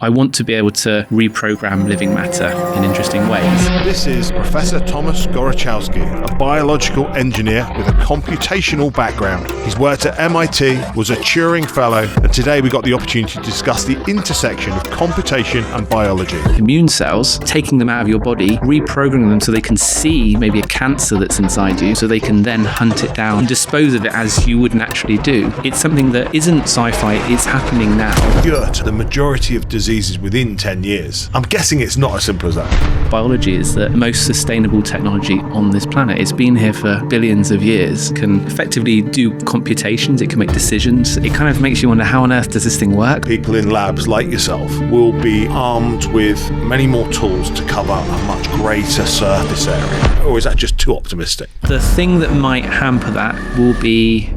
I want to be able to reprogram living matter in interesting ways. This is Professor Thomas Gorochowski, a biological engineer with a computational background. He's worked at MIT, was a Turing Fellow, and today we got the opportunity to discuss the intersection of computation and biology. Immune cells, taking them out of your body, reprogramming them so they can see maybe a cancer that's inside you, so they can then hunt it down and dispose of it as you would naturally do. It's something that isn't sci-fi, it's happening now. Cure to the majority of diseases within 10 years. I'm guessing it's not as simple as that. Biology is the most sustainable technology on this planet. It's been here for billions of years. It can effectively do computations, it can make decisions. It kind of makes you wonder, how on earth does this thing work? People in labs like yourself will be armed with many more tools to cover a much greater surface area. Or is that just too optimistic? The thing that might hamper that will be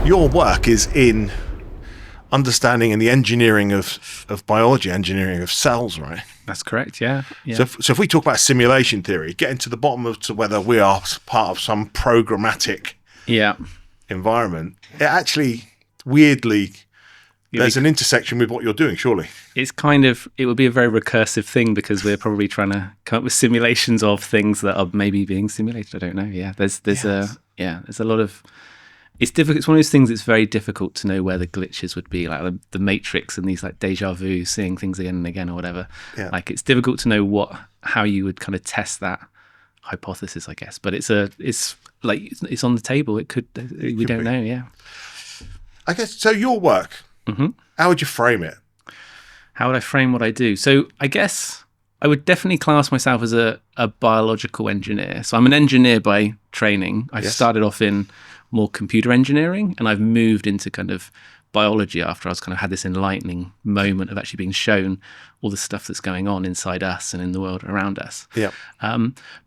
your work is in understanding and the engineering of biology, engineering of cells, right? That's correct, yeah. So if we talk about simulation theory, getting to the bottom of to whether we are part of some programmatic environment, it actually, weirdly, there's an intersection with what you're doing, surely. It's it would be a very recursive thing because we're probably trying to come up with simulations of things that are maybe being simulated. I don't know, yeah. There's a lot of... It's difficult. It's one of those things that's very difficult to know where the glitches would be, like the Matrix and these like deja vu, seeing things again and again or whatever. Yeah. Like it's difficult to know how you would kind of test that hypothesis, I guess. But it's on the table. We don't know. Yeah. I guess so. Your work. Mm-hmm. How would you frame it? How would I frame what I do? So I guess I would definitely class myself as a biological engineer. So I'm an engineer by training. I started off in more computer engineering, and I've moved into kind of biology after I was kind of had this enlightening moment of actually being shown all the stuff that's going on inside us and in the world around us. Yeah.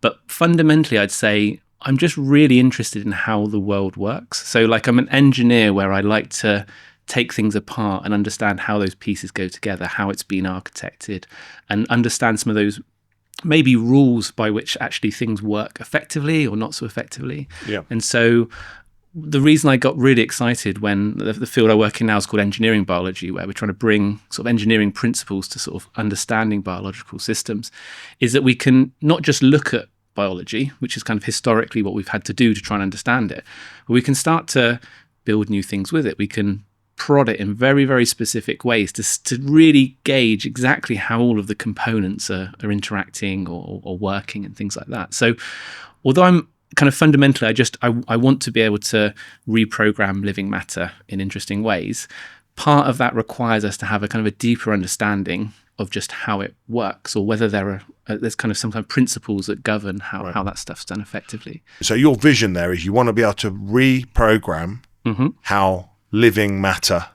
But fundamentally, I'd say I'm just really interested in how the world works. So like I'm an engineer where I like to take things apart and understand how those pieces go together, how it's been architected, and understand some of those maybe rules by which actually things work effectively or not so effectively. Yeah. And so the reason I got really excited when the field I work in now is called engineering biology, where we're trying to bring sort of engineering principles to sort of understanding biological systems, is that we can not just look at biology, which is kind of historically what we've had to do to try and understand it, but we can start to build new things with it. We can prod it in very, very specific ways to really gauge exactly how all of the components are interacting or working and things like that. So although I'm kind of fundamentally, I want to be able to reprogram living matter in interesting ways, part of that requires us to have a kind of a deeper understanding of just how it works, or whether there's kind of some kind of principles that govern how that stuff's done effectively. So your vision there is you want to be able to reprogram how living matter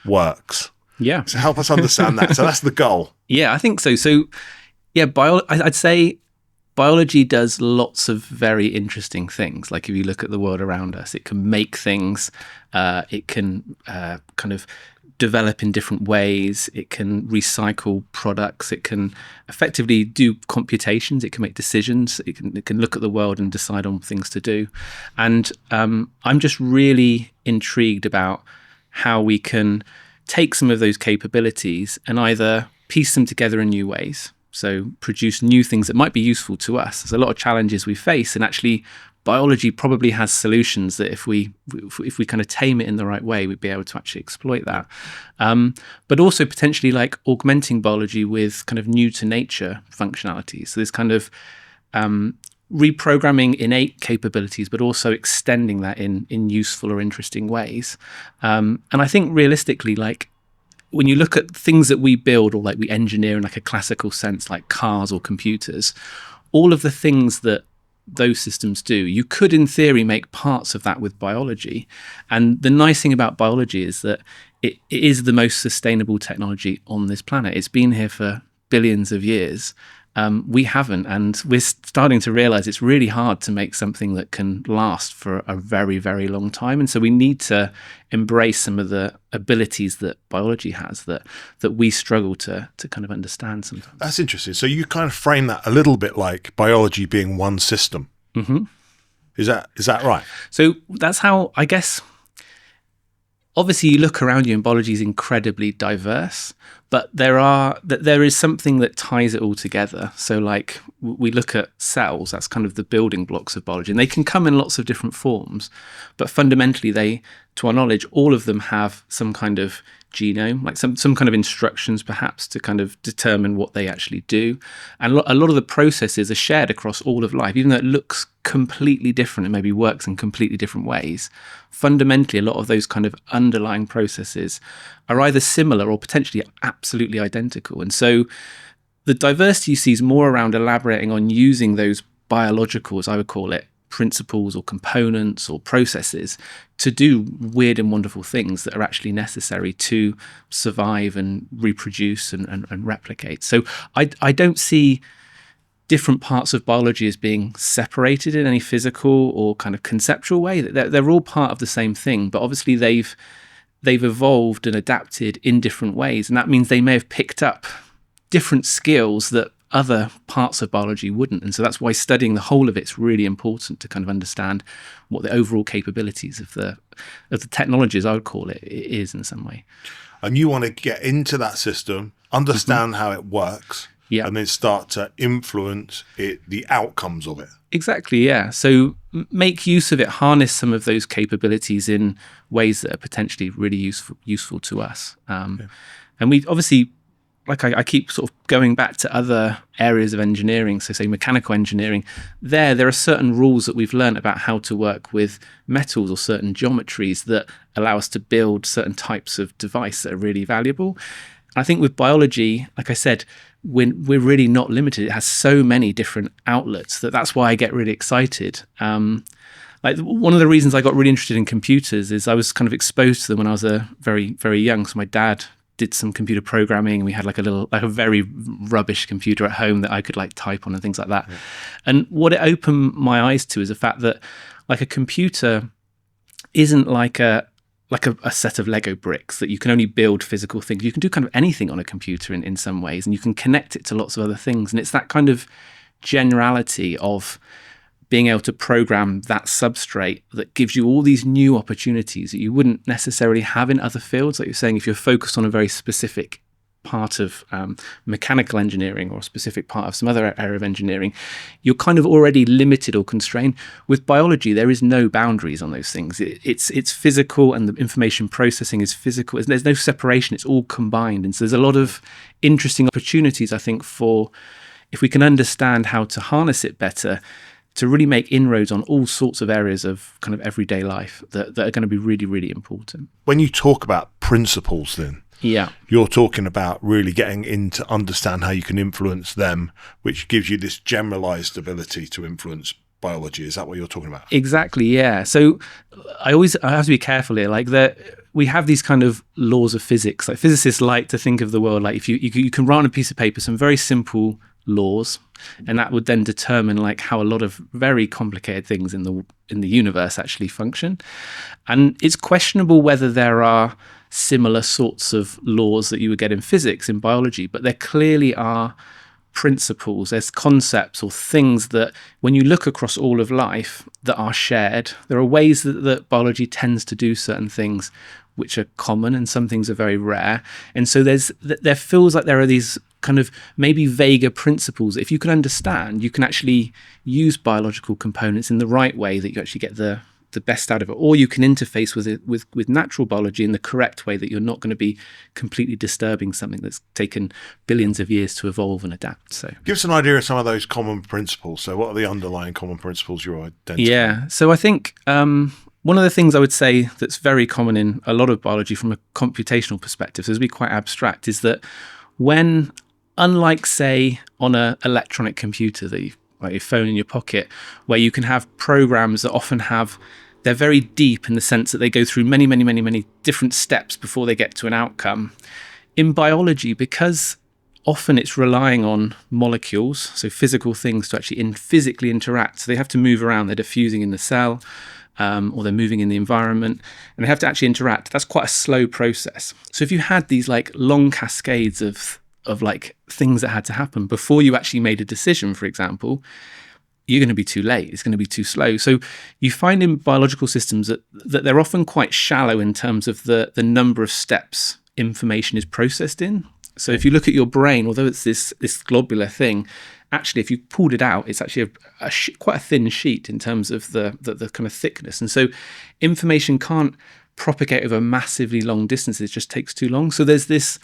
works. Yeah. So help us understand that. So that's the goal. Yeah, I think so. So yeah, I'd say biology does lots of very interesting things. Like if you look at the world around us, it can make things, it can kind of develop in different ways, it can recycle products, it can effectively do computations, it can make decisions, it can look at the world and decide on things to do. And I'm just really intrigued about how we can take some of those capabilities and either piece them together in new ways, so produce new things that might be useful to us. There's a lot of challenges we face, and actually biology probably has solutions that if we kind of tame it in the right way, we'd be able to actually exploit that. But also potentially like augmenting biology with kind of new to nature functionalities. So there's kind of reprogramming innate capabilities, but also extending that in useful or interesting ways. And I think realistically, like when you look at things that we build or like we engineer in like a classical sense, like cars or computers, all of the things that those systems do, you could in theory make parts of that with biology. And the nice thing about biology is that it is the most sustainable technology on this planet. It's been here for billions of years. We haven't, and we're starting to realize it's really hard to make something that can last for a very, very long time. And so we need to embrace some of the abilities that biology has that we struggle to kind of understand sometimes. That's interesting. So you kind of frame that a little bit like biology being one system. Mm-hmm. Is that right? So that's how, I guess, obviously you look around you and biology is incredibly diverse, but there is something that ties it all together. So like we look at cells, that's kind of the building blocks of biology, and they can come in lots of different forms, but fundamentally they, to our knowledge, all of them have some kind of genome, like some kind of instructions perhaps to kind of determine what they actually do. And a lot of the processes are shared across all of life, even though it looks completely different and maybe works in completely different ways. Fundamentally, a lot of those kind of underlying processes are either similar or potentially absolutely identical. And so the diversity you see is more around elaborating on using those biological, as I would call it, principles or components or processes to do weird and wonderful things that are actually necessary to survive and reproduce and replicate. So I don't see different parts of biology as being separated in any physical or kind of conceptual way. They're all part of the same thing, but obviously they've evolved and adapted in different ways, and that means they may have picked up different skills that other parts of biology wouldn't. And so that's why studying the whole of it's really important to kind of understand what the overall capabilities of the technologies, I would call it, is in some way. And you want to get into that system, understand how it works, and then start to influence the outcomes of it. Exactly, yeah. So make use of it, harness some of those capabilities in ways that are potentially really useful to us. And we obviously, like I keep sort of going back to other areas of engineering, so say mechanical engineering, there are certain rules that we've learned about how to work with metals or certain geometries that allow us to build certain types of device that are really valuable. I think with biology, like I said, we're really not limited. It has so many different outlets that's why I get really excited. Like one of the reasons I got really interested in computers is I was kind of exposed to them when I was very, very young. So my dad did some computer programming, and we had like a very rubbish computer at home that I could like type on and things like that. Yeah. And what it opened my eyes to is the fact that like a computer isn't like a set of Lego bricks that you can only build physical things. You can do kind of anything on a computer in some ways, and you can connect it to lots of other things. And it's that kind of generality of being able to program that substrate that gives you all these new opportunities that you wouldn't necessarily have in other fields. Like you're saying, if you're focused on a very specific part of mechanical engineering or a specific part of some other area of engineering, you're kind of already limited or constrained. With biology, there is no boundaries on those things. It's physical, and the information processing is physical. There's no separation. It's all combined. And so there's a lot of interesting opportunities, I think, for if we can understand how to harness it better, to really make inroads on all sorts of areas of kind of everyday life that are going to be really, really important. When you talk about principles then, you're talking about really getting into understand how you can influence them, which gives you this generalized ability to influence biology. Is that what you're talking about? Exactly, yeah. So I have to be careful here. Like we have these kind of laws of physics. Like physicists like to think of the world like if you can write on a piece of paper some very simple laws, and that would then determine like how a lot of very complicated things in the universe actually function. And it's questionable whether there are similar sorts of laws that you would get in physics in biology, but there clearly are principles, there's concepts or things that when you look across all of life that are shared. There are ways that biology tends to do certain things which are common, and some things are very rare. And so there feels like there are these kind of maybe vaguer principles. If you can understand, you can actually use biological components in the right way that you actually get the best out of it, or you can interface with it with natural biology in the correct way that you're not going to be completely disturbing something that's taken billions of years to evolve and adapt. So give us an idea of some of those common principles. So what are the underlying common principles you're identifying? Yeah, so I think one of the things I would say that's very common in a lot of biology from a computational perspective, so to be quite abstract, is that when, unlike say on an electronic computer that like your phone in your pocket, where you can have programs that often they're very deep in the sense that they go through many, many, many, many different steps before they get to an outcome. In biology, because often it's relying on molecules, so physical things, to actually physically interact. So they have to move around. They're diffusing in the cell, or they're moving in the environment, and they have to actually interact. That's quite a slow process. So if you had these like long cascades of like things that had to happen before you actually made a decision, for example, you're going to be too late. It's going to be too slow. So you find in biological systems that they're often quite shallow in terms of the number of steps information is processed in. So if you look at your brain, although it's this globular thing, actually, if you pulled it out, it's actually quite a thin sheet in terms of the kind of thickness. And so information can't propagate over massively long distances. It just takes too long. So there's this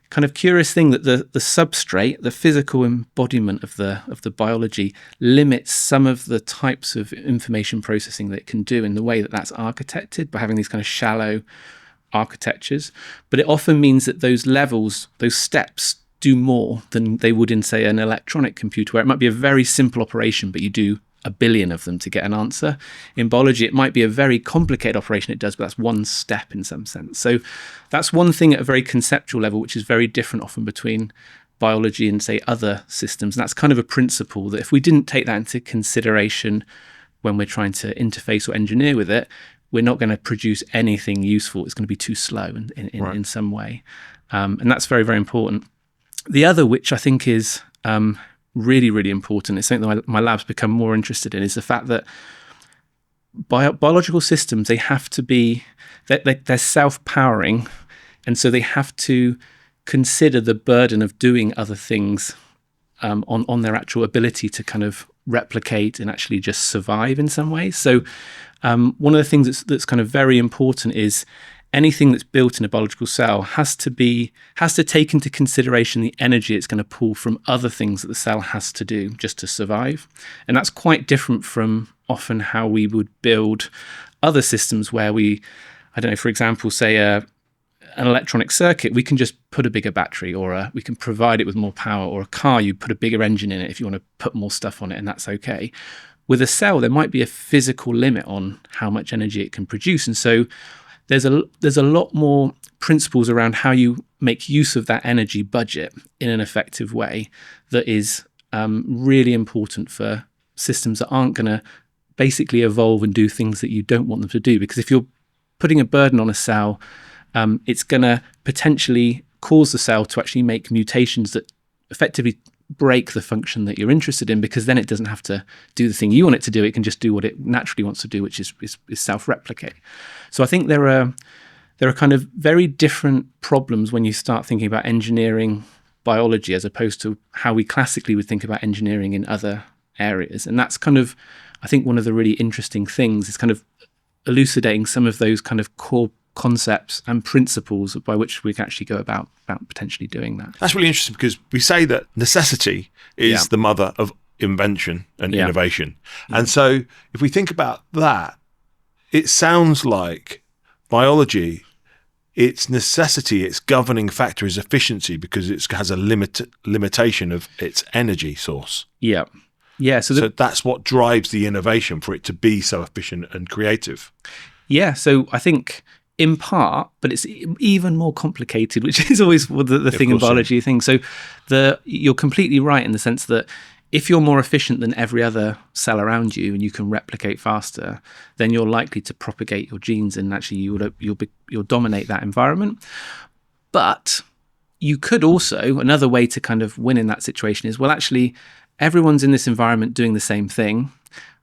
kind of curious thing that the substrate, the physical embodiment of the biology, limits some of the types of information processing that it can do in the way that that's architected by having these kind of shallow architectures. But it often means that those levels, those steps, do more than they would in, say, an electronic computer, where it might be a very simple operation, but you do a billion of them to get an answer. In biology, it might be a very complicated operation it does, but that's one step in some sense. So that's one thing at a very conceptual level, which is very different often between biology and, say, other systems. And that's kind of a principle that if we didn't take that into consideration when we're trying to interface or engineer with it, we're not going to produce anything useful. It's going to be too slow in some way. And that's very, very important. The other, which I think is really, really important, is something that my lab's become more interested in, is the fact that biological systems, they have to be, they're self-powering, and so they have to consider the burden of doing other things on their actual ability to kind of replicate and actually just survive in some ways. So one of the things that's kind of very important is anything that's built in a biological cell has to take into consideration the energy it's going to pull from other things that the cell has to do just to survive. And that's quite different from often how we would build other systems where for example, say an electronic circuit, we can just put a bigger battery, or we can provide it with more power, or a car, you put a bigger engine in it if you want to put more stuff on it, and that's okay. With a cell, there might be a physical limit on how much energy it can produce. And so there's a lot more principles around how you make use of that energy budget in an effective way that is really important for systems that aren't going to basically evolve and do things that you don't want them to do. Because if you're putting a burden on a cell, it's going to potentially cause the cell to actually make mutations that effectively break the function that you're interested in, because then it doesn't have to do the thing you want it to do. It can just do what it naturally wants to do, which is self-replicate. So I think there are kind of very different problems when you start thinking about engineering biology as opposed to how we classically would think about engineering in other areas. And that's kind of, I think, one of the really interesting things is kind of elucidating some of those kind of core concepts and principles by which we can actually go about potentially doing that. That's really interesting, because we say that necessity is the mother of invention and innovation. And so if we think about that, it sounds like biology, its necessity, its governing factor is efficiency, because it has a limitation of its energy source. Yeah. Yeah. So that's what drives the innovation, for it to be so efficient and creative. Yeah. So I think in part, but it's even more complicated, which is always the thing in biology thing. So you're completely right in the sense that if you're more efficient than every other cell around you and you can replicate faster, then you're likely to propagate your genes, and actually you'll dominate that environment. But you could also, another way to kind of win in that situation is, well, actually, everyone's in this environment doing the same thing.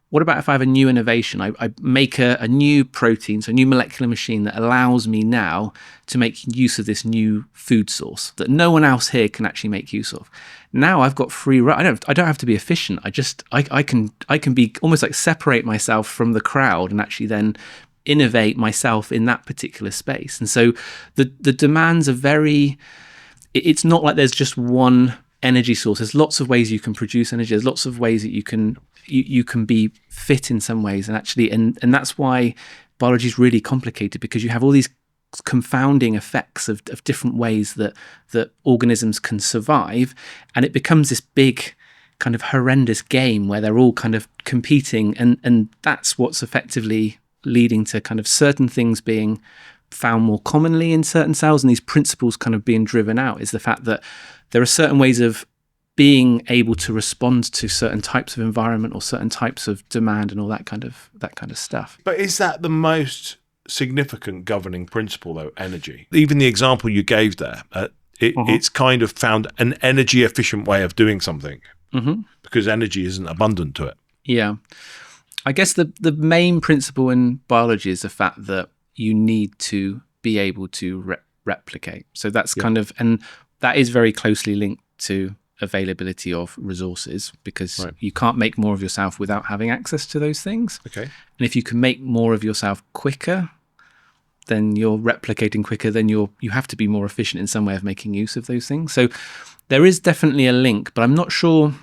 What about if I have a new innovation? I make a new protein, so a new molecular machine that allows me now to make use of this new food source that no one else here can actually make use of. Now I've got free run. I don't have to be efficient. I can be almost like separate myself from the crowd and actually then innovate myself in that particular space. And so the demands are very. It's not like there's just one energy source. There's lots of ways you can produce energy. There's lots of ways that you can be fit in some ways, and actually, and that's why biology is really complicated, because you have all these confounding effects of different ways that organisms can survive, and it becomes this big kind of horrendous game where they're all kind of competing, and that's what's effectively leading to kind of certain things being found more commonly in certain cells, and these principles kind of being driven out, is the fact that there are certain ways of being able to respond to certain types of environment or certain types of demand and all that kind of stuff. But is that the most significant governing principle, though, energy? Even the example you gave there, it's kind of found an energy efficient way of doing something because energy isn't abundant to it. Yeah. I guess the main principle in biology is the fact that you need to be able to replicate. So that's kind of, and that is very closely linked to availability of resources, because you can't make more of yourself without having access to those things. Okay. And if you can make more of yourself quicker, then you're replicating quicker, then you have to be more efficient in some way of making use of those things. So there is definitely a link, but I'm not sure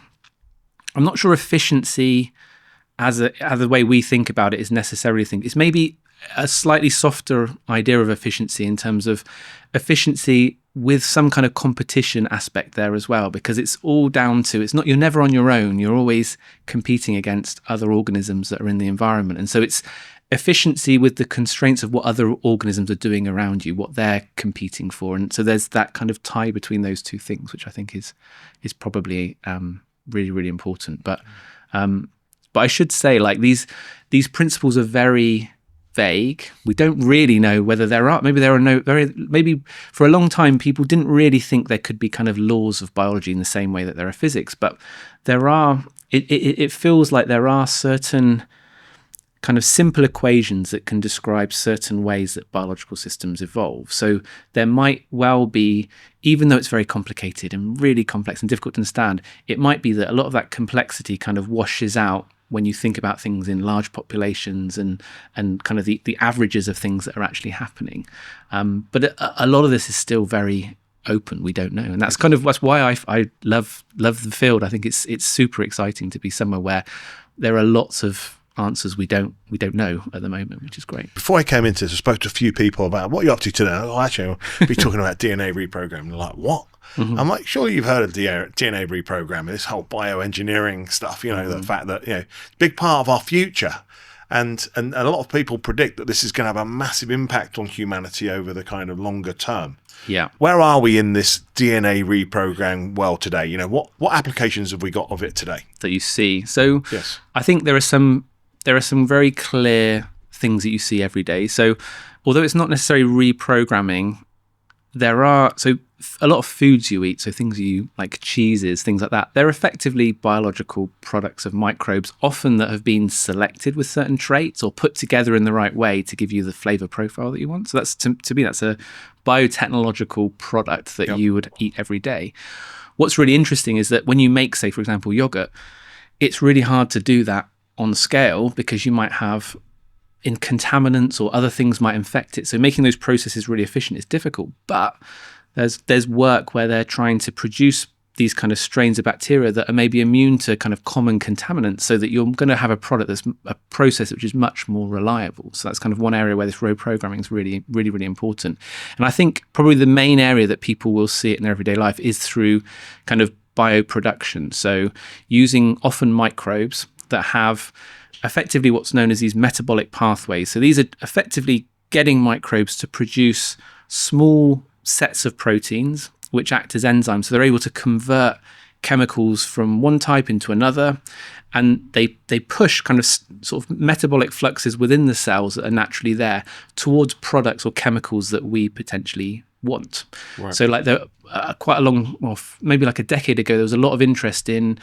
efficiency as the way we think about it is necessarily it's maybe a slightly softer idea of efficiency in terms of efficiency with some kind of competition aspect there as well, because it's all down to, you're never on your own, you're always competing against other organisms that are in the environment. And so it's efficiency with the constraints of what other organisms are doing around you, what they're competing for. And so there's that kind of tie between those two things, which I think is probably really, really important. But I should say, like, these principles are very vague. We don't really know whether maybe for a long time people didn't really think there could be kind of laws of biology in the same way that there are physics, but it feels like there are certain kind of simple equations that can describe certain ways that biological systems evolve. So there might well be, even though it's very complicated and really complex and difficult to understand, it might be that a lot of that complexity kind of washes out when you think about things in large populations and kind of the averages of things that are actually happening. But a lot of this is still very open. We don't know. And that's why I love the field. I think it's super exciting to be somewhere where there are lots of answers we don't know at the moment, which is great. Before I came into this, I spoke to a few people about what you're up to today. Actually, I'll be talking about DNA reprogramming. They're like, what? I'm like, surely you've heard of DNA reprogramming, this whole bioengineering stuff, the fact that, big part of our future. And a lot of people predict that this is going to have a massive impact on humanity over the kind of longer term. Yeah. Where are we in this DNA reprogramming world today? What applications have we got of it today that you see? So yes. I think there are some very clear things that you see every day. So although it's not necessarily reprogramming, there are a lot of foods you eat, so things you like, cheeses, things like that, they're effectively biological products of microbes, often that have been selected with certain traits or put together in the right way to give you the flavor profile that you want. So that's to me, that's a biotechnological product that you would eat every day. What's really interesting is that when you make, say, for example, yogurt, it's really hard to do that on scale because you might have contaminants or other things might infect it. So making those processes really efficient is difficult, but there's work where they're trying to produce these kind of strains of bacteria that are maybe immune to kind of common contaminants, so that you're going to have a product that's a process which is much more reliable. So that's kind of one area where this reprogramming is really, really, really important. And I think probably the main area that people will see it in their everyday life is through kind of bioproduction. So using often microbes that have effectively what's known as these metabolic pathways. So these are effectively getting microbes to produce small sets of proteins which act as enzymes. So they're able to convert chemicals from one type into another, and they push kind of sort of metabolic fluxes within the cells that are naturally there towards products or chemicals that we potentially want. Right. So like there quite a long, maybe like a decade ago, there was a lot of interest in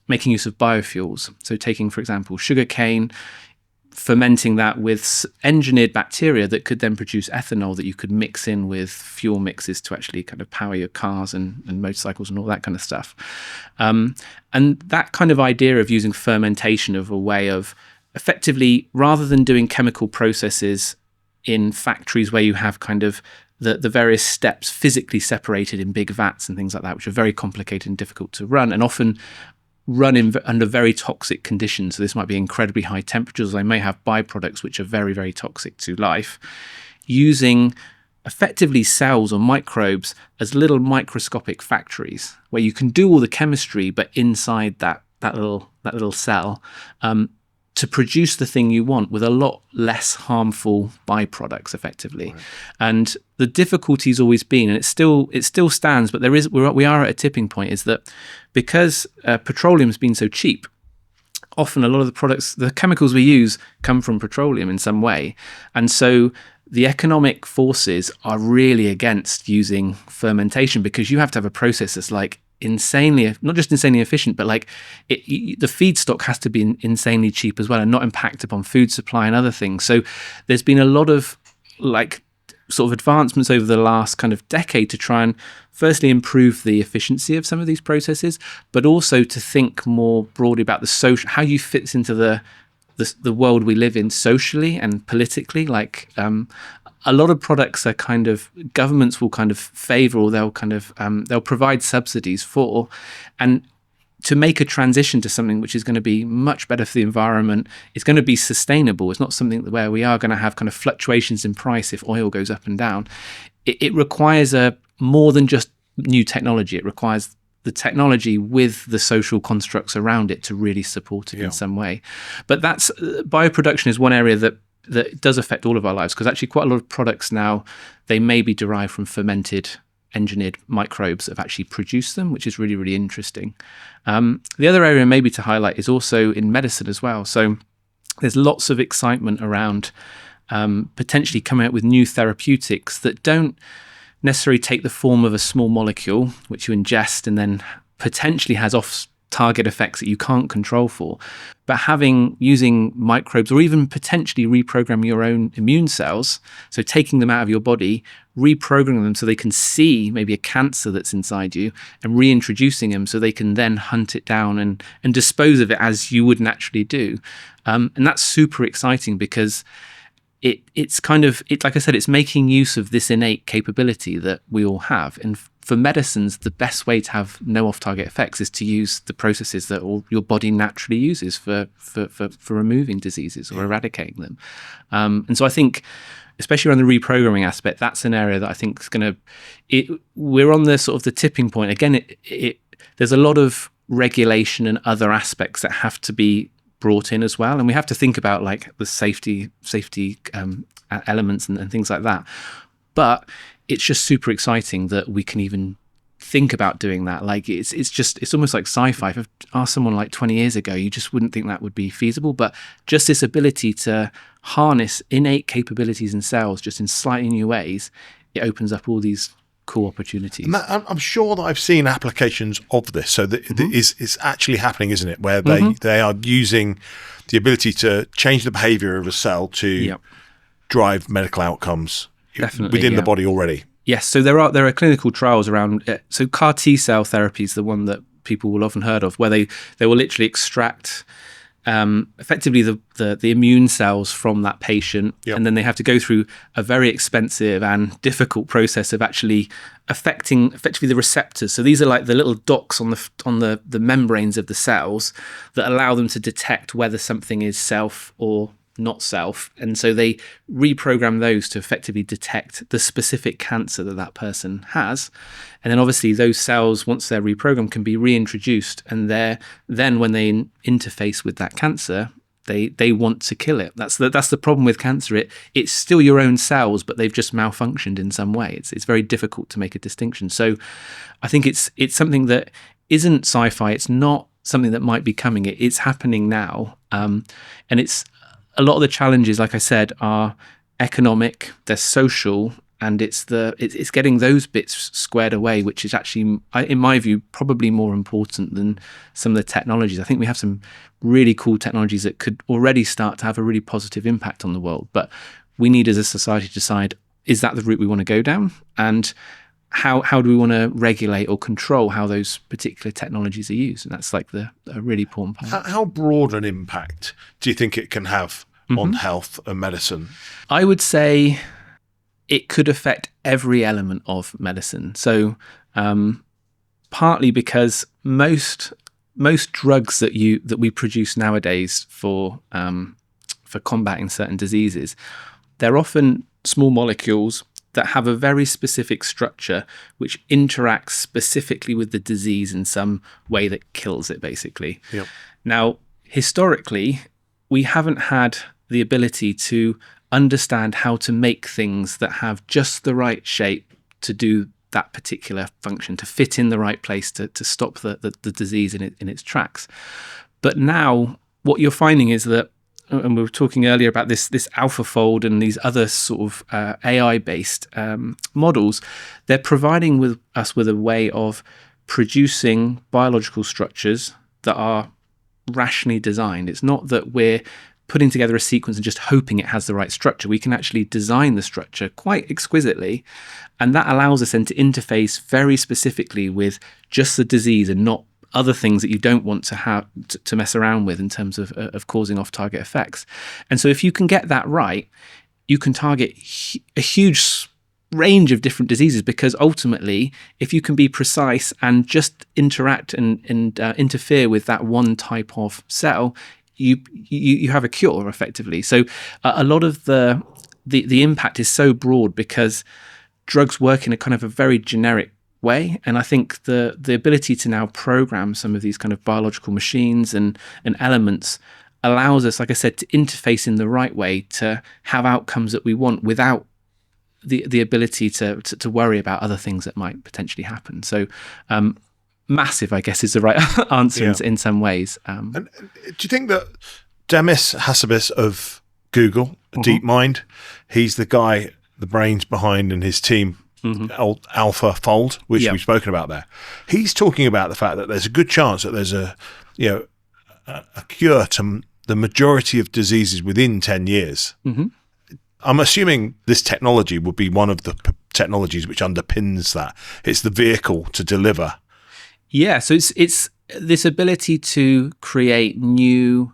making use of biofuels. So taking, for example, sugarcane, fermenting that with engineered bacteria that could then produce ethanol that you could mix in with fuel mixes to actually kind of power your cars and motorcycles and all that kind of stuff. And that kind of idea of using fermentation of a way of effectively, rather than doing chemical processes in factories where you have kind of the various steps physically separated in big vats and things like that, which are very complicated and difficult to run and often run under very toxic conditions. So this might be incredibly high temperatures. They may have byproducts which are very, very toxic to life. Using effectively cells or microbes as little microscopic factories where you can do all the chemistry, but inside that little cell, to produce the thing you want with a lot less harmful byproducts, effectively. Right. And the difficulty's always been, and it still stands, but we are at a tipping point, is that because petroleum's been so cheap, often a lot of the chemicals we use come from petroleum in some way. And so the economic forces are really against using fermentation, because you have to have a process that's like not just insanely efficient, but like the feedstock has to be insanely cheap as well and not impact upon food supply and other things. So there's been a lot of like sort of advancements over the last kind of decade to try and firstly improve the efficiency of some of these processes, but also to think more broadly about how you fit into the world we live in socially and politically. Like a lot of products are kind of, governments will kind of favor, or they'll provide subsidies for, and to make a transition to something which is going to be much better for the environment, it's going to be sustainable. It's not something where we are going to have kind of fluctuations in price if oil goes up and down. It requires more than just new technology. It requires the technology with the social constructs around it to really support it in some way. But bioproduction is one area that does affect all of our lives, because actually quite a lot of products now, they may be derived from fermented, engineered microbes that have actually produced them, which is really, really interesting. The other area maybe to highlight is also in medicine as well. So there's lots of excitement around potentially coming out with new therapeutics that don't necessarily take the form of a small molecule, which you ingest and then potentially has off-target effects that you can't control for, but using microbes, or even potentially reprogram your own immune cells, so taking them out of your body, reprogramming them so they can see maybe a cancer that's inside you, and reintroducing them so they can then hunt it down and dispose of it as you would naturally do. And that's super exciting, because it's like I said, it's making use of this innate capability that we all have. And for medicines, the best way to have no off-target effects is to use the processes that your body naturally uses for removing diseases or eradicating them. And so I think, especially around the reprogramming aspect, that's an area that I think is going to. We're on the sort of the tipping point again. There's a lot of regulation and other aspects that have to be brought in as well, and we have to think about like the safety elements and things like that. But it's just super exciting that we can even think about doing that. Like it's almost like sci-fi. If I've asked someone like 20 years ago, you just wouldn't think that would be feasible. But just this ability to harness innate capabilities in cells just in slightly new ways, it opens up all these cool opportunities. And I'm sure that I've seen applications of this. So that it's actually happening, isn't it? Where they are using the ability to change the behavior of a cell to drive medical outcomes within the body already. Yes. So there are clinical trials around it. So CAR T cell therapy is the one that people will often heard of, where they will literally extract effectively the immune cells from that patient, and then they have to go through a very expensive and difficult process of actually affecting effectively the receptors. So these are like the little docks on the membranes of the cells that allow them to detect whether something is self or not self, and so they reprogram those to effectively detect the specific cancer that person has. And then obviously those cells, once they're reprogrammed, can be reintroduced, and then when they interface with that cancer, they want to kill it. That's the problem with cancer. It's still your own cells, but they've just malfunctioned in some way. It's very difficult to make a distinction. So I think it's something that isn't sci-fi. It's not something that might be coming. It's happening now, and it's a lot of the challenges, like I said, are economic, they're social, and it's getting those bits squared away, which is actually, in my view, probably more important than some of the technologies. I think we have some really cool technologies that could already start to have a really positive impact on the world, but we need as a society to decide, is that the route we want to go down? And how do we want to regulate or control how those particular technologies are used? And that's like a really important part. How broad an impact do you think it can have on health and medicine? I would say it could affect every element of medicine. So partly because most drugs that we produce nowadays for combating certain diseases, they're often small molecules that have a very specific structure which interacts specifically with the disease in some way that kills it, basically. Yep. Now, historically, we haven't had the ability to understand how to make things that have just the right shape to do that particular function, to fit in the right place to stop the disease in its tracks. But now what you're finding is that, and we were talking earlier about this AlphaFold and these other sort of AI-based models, they're providing us with a way of producing biological structures that are rationally designed. It's not that we're putting together a sequence and just hoping it has the right structure. We can actually design the structure quite exquisitely, and that allows us then to interface very specifically with just the disease and not other things that you don't want to have to mess around with in terms of causing off-target effects. And so if you can get that right, you can target a huge range of different diseases, because ultimately, if you can be precise and just interact and interfere with that one type of cell, you have a cure effectively. So a lot of the impact is so broad because drugs work in a kind of a very generic way, and I think the ability to now program some of these kind of biological machines and elements allows us, like I said, to interface in the right way to have outcomes that we want without the ability to worry about other things that might potentially happen. So massive, I guess, is the right answer in some ways. And do you think that Demis Hassabis of Google, DeepMind, he's the guy, the brains behind, and his team, AlphaFold, which we've spoken about there. He's talking about the fact that there's a good chance that there's a cure to the majority of diseases within 10 years. I'm assuming this technology would be one of the technologies which underpins that. It's the vehicle to deliver. Yeah, so it's this ability to create new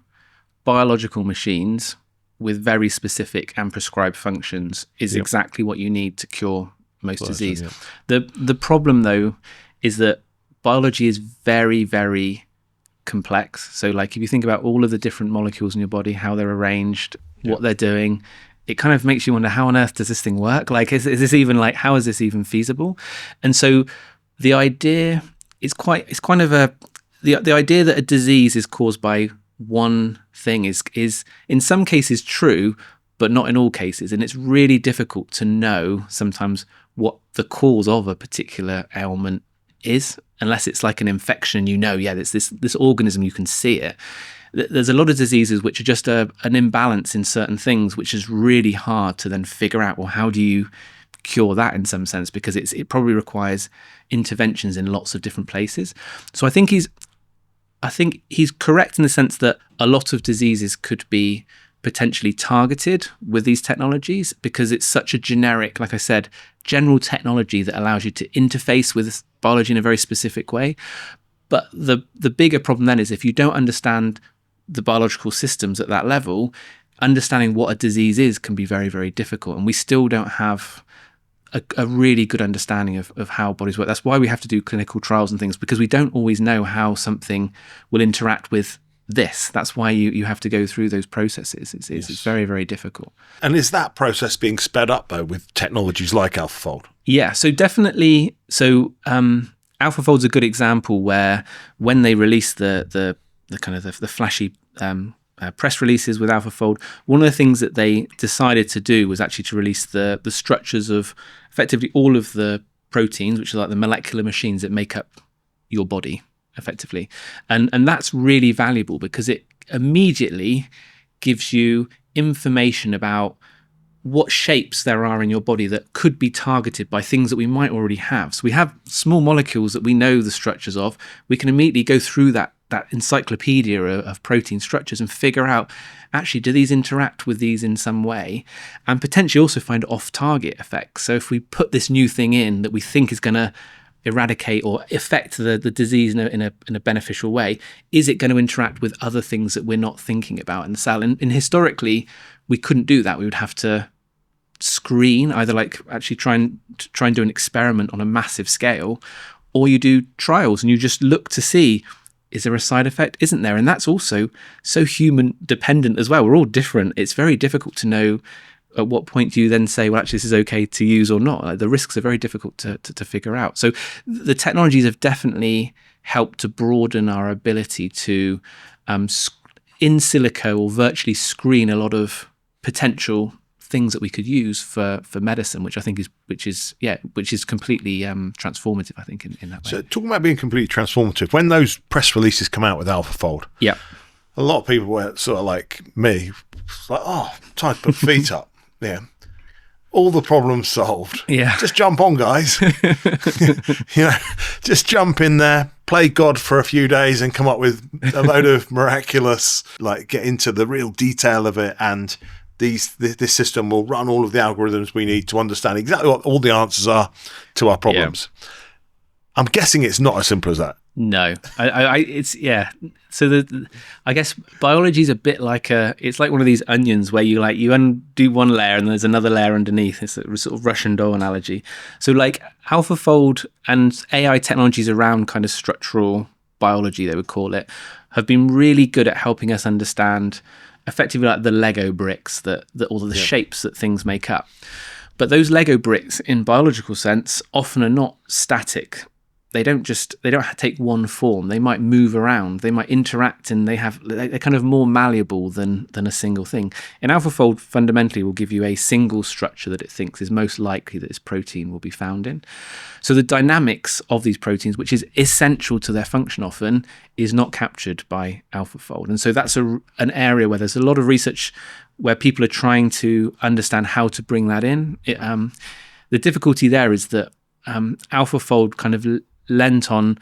biological machines with very specific and prescribed functions is exactly what you need to cure most disease. The problem, though, is that biology is very, very complex. So, like, if you think about all of the different molecules in your body, how they're arranged, what they're doing, it kind of makes you wonder, how on earth does this thing work? Like, is this even, like, how is this even feasible? And so the idea is the idea that a disease is caused by one thing is in some cases true, but not in all cases. And it's really difficult to know sometimes what the cause of a particular ailment is, unless it's like an infection. It's this organism, you can see it. There's a lot of diseases which are just an imbalance in certain things, which is really hard to then figure out, well, how do you cure that in some sense? Because it probably requires interventions in lots of different places. So I think he's correct in the sense that a lot of diseases could be potentially targeted with these technologies, because it's such a generic, like I said, general technology that allows you to interface with biology in a very specific way. But the bigger problem then is if you don't understand the biological systems at that level, understanding what a disease is can be very, very difficult. And we still don't have a really good understanding of how bodies work. That's why we have to do clinical trials and things, because we don't always know how something will interact with this. That's why you have to go through those processes. It's very, very difficult. And is that process being sped up, though, with technologies like AlphaFold? Yeah, so definitely. So AlphaFold's a good example where when they released the kind of the flashy press releases with AlphaFold, one of the things that they decided to do was actually to release the structures of effectively all of the proteins, which are like the molecular machines that make up your body, effectively. And that's really valuable because it immediately gives you information about what shapes there are in your body that could be targeted by things that we might already have. So we have small molecules that we know the structures of. We can immediately go through that encyclopedia of protein structures and figure out, actually, do these interact with these in some way, and potentially also find off-target effects. So if we put this new thing in that we think is going to eradicate or affect the disease in a beneficial way, is it going to interact with other things that we're not thinking about in the cell? And historically, we couldn't do that. We would have to screen, either like actually try and do an experiment on a massive scale, or you do trials and you just look to see, is there a side effect? Isn't there? And that's also so human dependent as well. We're all different. It's very difficult to know at what point do you then say, well, actually, this is okay to use or not. Like, the risks are very difficult to figure out. So the technologies have definitely helped to broaden our ability to in silico or virtually screen a lot of potential things that we could use for medicine, which I think is completely transformative, I think, in that way. So talking about being completely transformative, when those press releases come out with AlphaFold, a lot of people were sort of like me, like, oh, time to put feet up. Yeah. All the problems solved. Yeah. Just jump on, guys. Just jump in there, play God for a few days and come up with a load of miraculous, like get into the real detail of it. And this system will run all of the algorithms we need to understand exactly what all the answers are to our problems. Yeah. I'm guessing it's not as simple as that. No, So I guess biology is a bit like it's like one of these onions where you undo one layer and there's another layer underneath. It's a sort of Russian doll analogy. So like AlphaFold and AI technologies around kind of structural biology, they would call it, have been really good at helping us understand effectively like the Lego bricks that all of the shapes that things make up. But those Lego bricks in biological sense often are not static. They don't take one form. They might move around. They might interact, and they're kind of more malleable than a single thing. And AlphaFold fundamentally will give you a single structure that it thinks is most likely that this protein will be found in. So the dynamics of these proteins, which is essential to their function often, is not captured by AlphaFold. And so that's an area where there's a lot of research where people are trying to understand how to bring that in. The difficulty there is that AlphaFold kind of lent on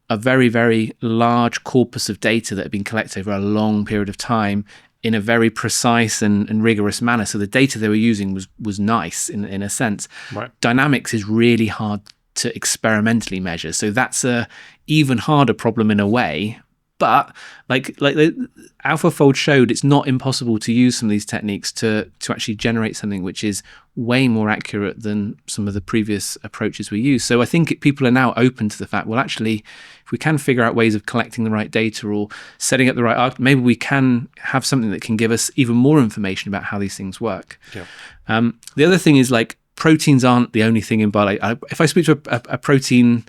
a very, very large corpus of data that had been collected over a long period of time in a very precise and rigorous manner. So the data they were using was nice in a sense. Right. Dynamics is really hard to experimentally measure. So that's a even harder problem in a way. But like the AlphaFold showed, it's not impossible to use some of these techniques to actually generate something which is way more accurate than some of the previous approaches we use. So I think people are now open to the fact, well, actually, if we can figure out ways of collecting the right data or setting up the right, maybe we can have something that can give us even more information about how these things work. Yeah. The other thing is like proteins aren't the only thing in biology. If I speak to a protein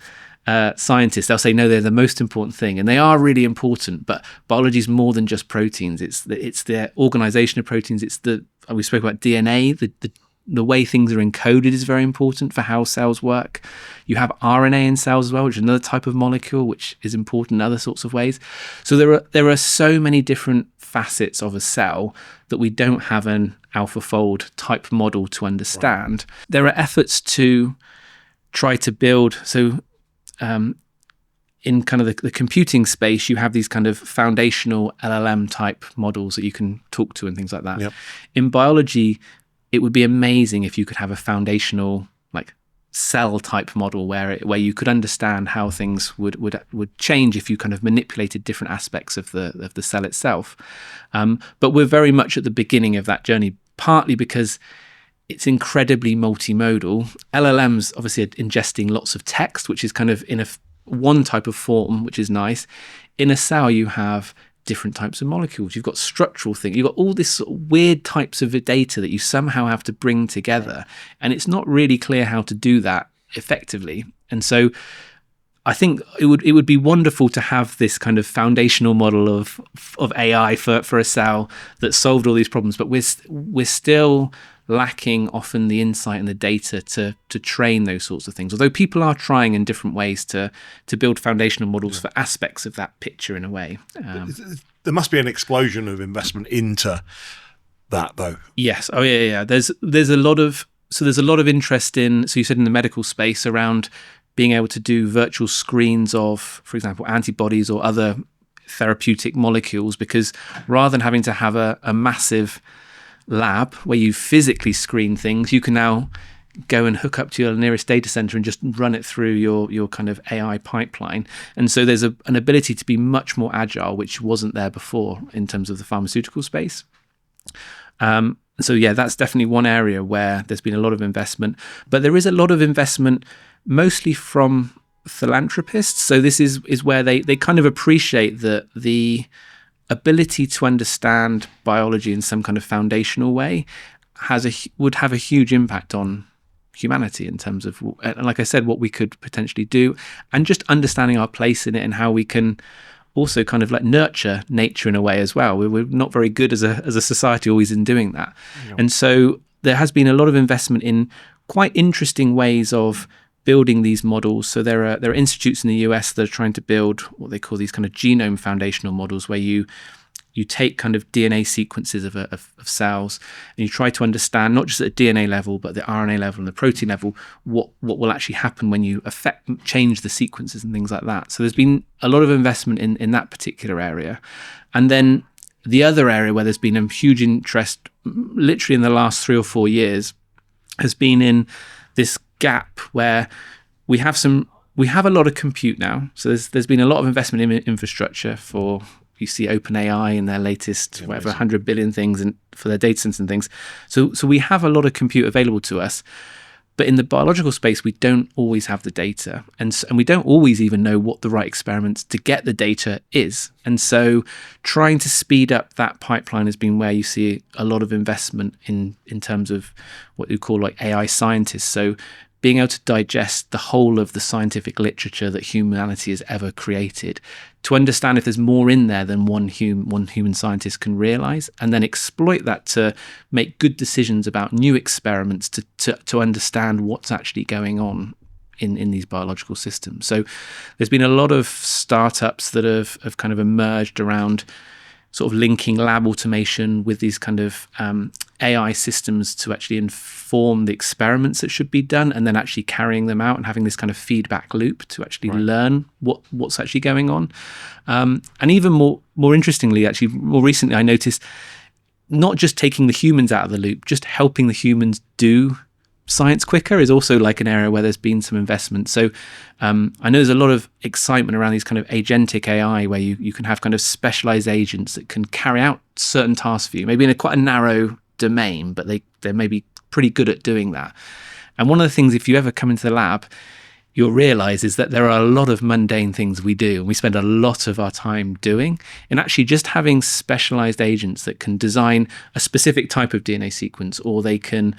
scientists, they'll say no, they're the most important thing, and they are really important. But biology is more than just proteins. It's the organization of proteins. We spoke about DNA. The way things are encoded is very important for how cells work. You have RNA in cells as well, which is another type of molecule, which is important in other sorts of ways. So there are so many different facets of a cell that we don't have an AlphaFold type model to understand. Right. There are efforts to try to build in kind of the computing space, you have these kind of foundational LLM type models that you can talk to and things like that. Yep. In biology, it would be amazing if you could have a foundational like cell type model where you could understand how things would change if you kind of manipulated different aspects of the cell itself. But we're very much at the beginning of that journey, partly because it's incredibly multimodal. LLMs obviously are ingesting lots of text, which is kind of in one type of form, which is nice. In a cell, you have different types of molecules. You've got structural things. You've got all this sort of weird types of data that you somehow have to bring together. And it's not really clear how to do that effectively. And so I think it would be wonderful to have this kind of foundational model of AI for a cell that solved all these problems. But we're still lacking often the insight and the data to train those sorts of things. Although people are trying in different ways to build foundational models for aspects of that picture in a way. There must be an explosion of investment into that, though. Yes. Oh, yeah. There's a lot of interest in. So you said in the medical space around being able to do virtual screens of, for example, antibodies or other therapeutic molecules, because rather than having to have a massive lab where you physically screen things, you can now go and hook up to your nearest data center and just run it through your kind of AI pipeline. And so there's an ability to be much more agile, which wasn't there before in terms of the pharmaceutical space. So yeah, that's definitely one area where there's been a lot of investment, but there is a lot of investment mostly from philanthropists. So this is where they kind of appreciate that the ability to understand biology in some kind of foundational way would have a huge impact on humanity in terms of, like I said, what we could potentially do, and just understanding our place in it and how we can also kind of like nurture nature in a way as well. We're not very good as a society always in doing that. Yeah. And so there has been a lot of investment in quite interesting ways of building these models. So there are institutes in the US that are trying to build what they call these kind of genome foundational models, where you take kind of DNA sequences of cells, and you try to understand, not just at the DNA level, but the RNA level and the protein level, what will actually happen when you change the sequences and things like that. So there's been a lot of investment in that particular area. And then the other area where there's been a huge interest, literally in the last 3 or 4 years, has been in this gap where we have a lot of compute now. So there's been a lot of investment in infrastructure for, you see OpenAI in their latest, 100 billion things and for their data centers and things. So we have a lot of compute available to us, but in the biological space, we don't always have the data. And we don't always even know what the right experiments to get the data is. And so trying to speed up that pipeline has been where you see a lot of investment in terms of what you call like AI scientists. So being able to digest the whole of the scientific literature that humanity has ever created, to understand if there's more in there than one human scientist can realize, and then exploit that to make good decisions about new experiments to understand what's actually going on in these biological systems. So there's been a lot of startups that have kind of emerged around sort of linking lab automation with these kind of AI systems to actually inform the experiments that should be done, and then actually carrying them out and having this kind of feedback loop to actually learn what's actually going on. And even more interestingly, actually, more recently, I noticed not just taking the humans out of the loop, just helping the humans do science quicker is also like an area where there's been some investment. So I know there's a lot of excitement around these kind of agentic AI, where you can have kind of specialized agents that can carry out certain tasks for you, maybe in quite a narrow domain, but they're maybe pretty good at doing that. And one of the things, if you ever come into the lab, you'll realize is that there are a lot of mundane things we do, and we spend a lot of our time doing. And actually just having specialized agents that can design a specific type of DNA sequence, or they can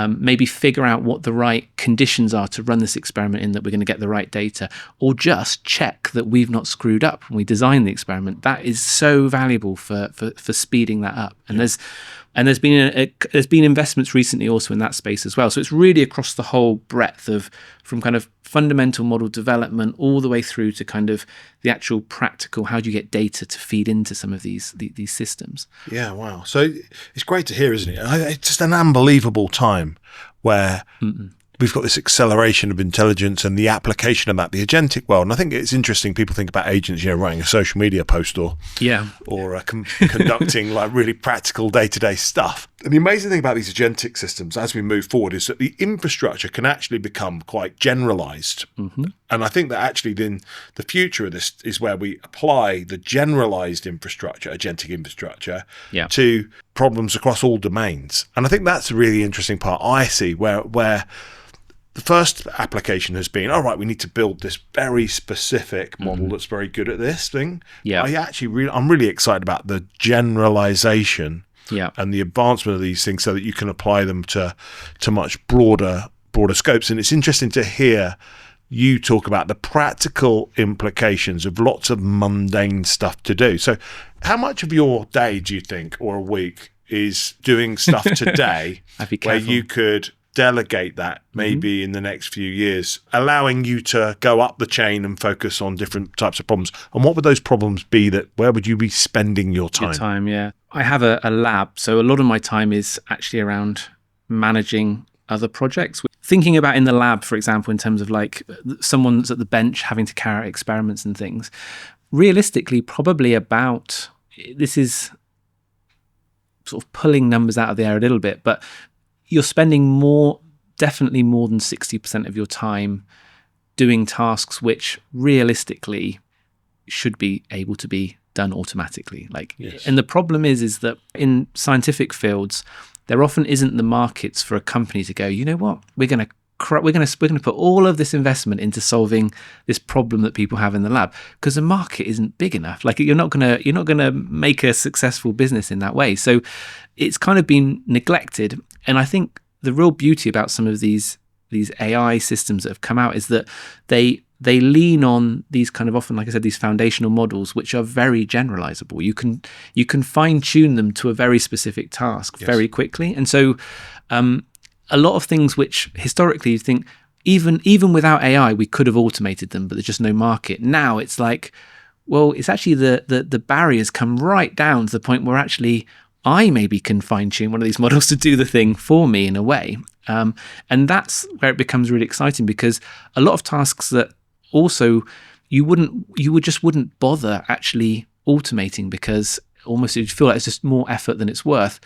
maybe figure out what the right conditions are to run this experiment in, that we're going to get the right data, or just check that we've not screwed up when we design the experiment. That is so valuable for speeding that up. And there's been investments recently also in that space as well. So it's really across the whole breadth from kind of fundamental model development all the way through to kind of the actual practical, how do you get data to feed into some of these systems. Yeah, wow. So it's great to hear, isn't it? It's just an unbelievable time where we've got this acceleration of intelligence and the application of that, the agentic world. And I think it's interesting. People think about agents, writing a social media post or conducting like really practical day-to-day stuff. And the amazing thing about these agentic systems as we move forward is that the infrastructure can actually become quite generalized. Mm-hmm. And I think that actually then the future of this is where we apply the generalized infrastructure, agentic infrastructure, to problems across all domains. And I think that's a really interesting part I see where the first application has been, all right, we need to build this very specific model that's very good at this thing. Yeah. I'm really excited about the generalization and the advancement of these things so that you can apply them to much broader scopes. And it's interesting to hear you talk about the practical implications of lots of mundane stuff to do. So how much of your day do you think, or a week, is doing stuff today where you could delegate that maybe in the next few years, allowing you to go up the chain and focus on different types of problems? And what would those problems be? Where would you be spending your time? I have a lab, so a lot of my time is actually around managing other projects. Thinking about in the lab, for example, in terms of like someone's at the bench having to carry out experiments and things, realistically, probably about, this is sort of pulling numbers out of the air a little bit, but you're spending definitely more than 60% of your time doing tasks which realistically should be able to be done automatically. And the problem is that in scientific fields, there often isn't the markets for a company to go, you know what, we're going to put all of this investment into solving this problem that people have in the lab, because the market isn't big enough. Like you're not gonna make a successful business in that way. So it's kind of been neglected. And I think the real beauty about some of these AI systems that have come out is that they they lean on these kind of often, like I said, these foundational models, which are very generalizable. You can fine tune them to a very specific task very quickly. And so a lot of things which historically you think, even without AI, we could have automated them, but there's just no market. Now it's like, well, it's actually the barriers come right down to the point where actually I maybe can fine tune one of these models to do the thing for me in a way. And that's where it becomes really exciting, because a lot of tasks that also you just wouldn't bother actually automating, because almost you'd feel like it's just more effort than it's worth.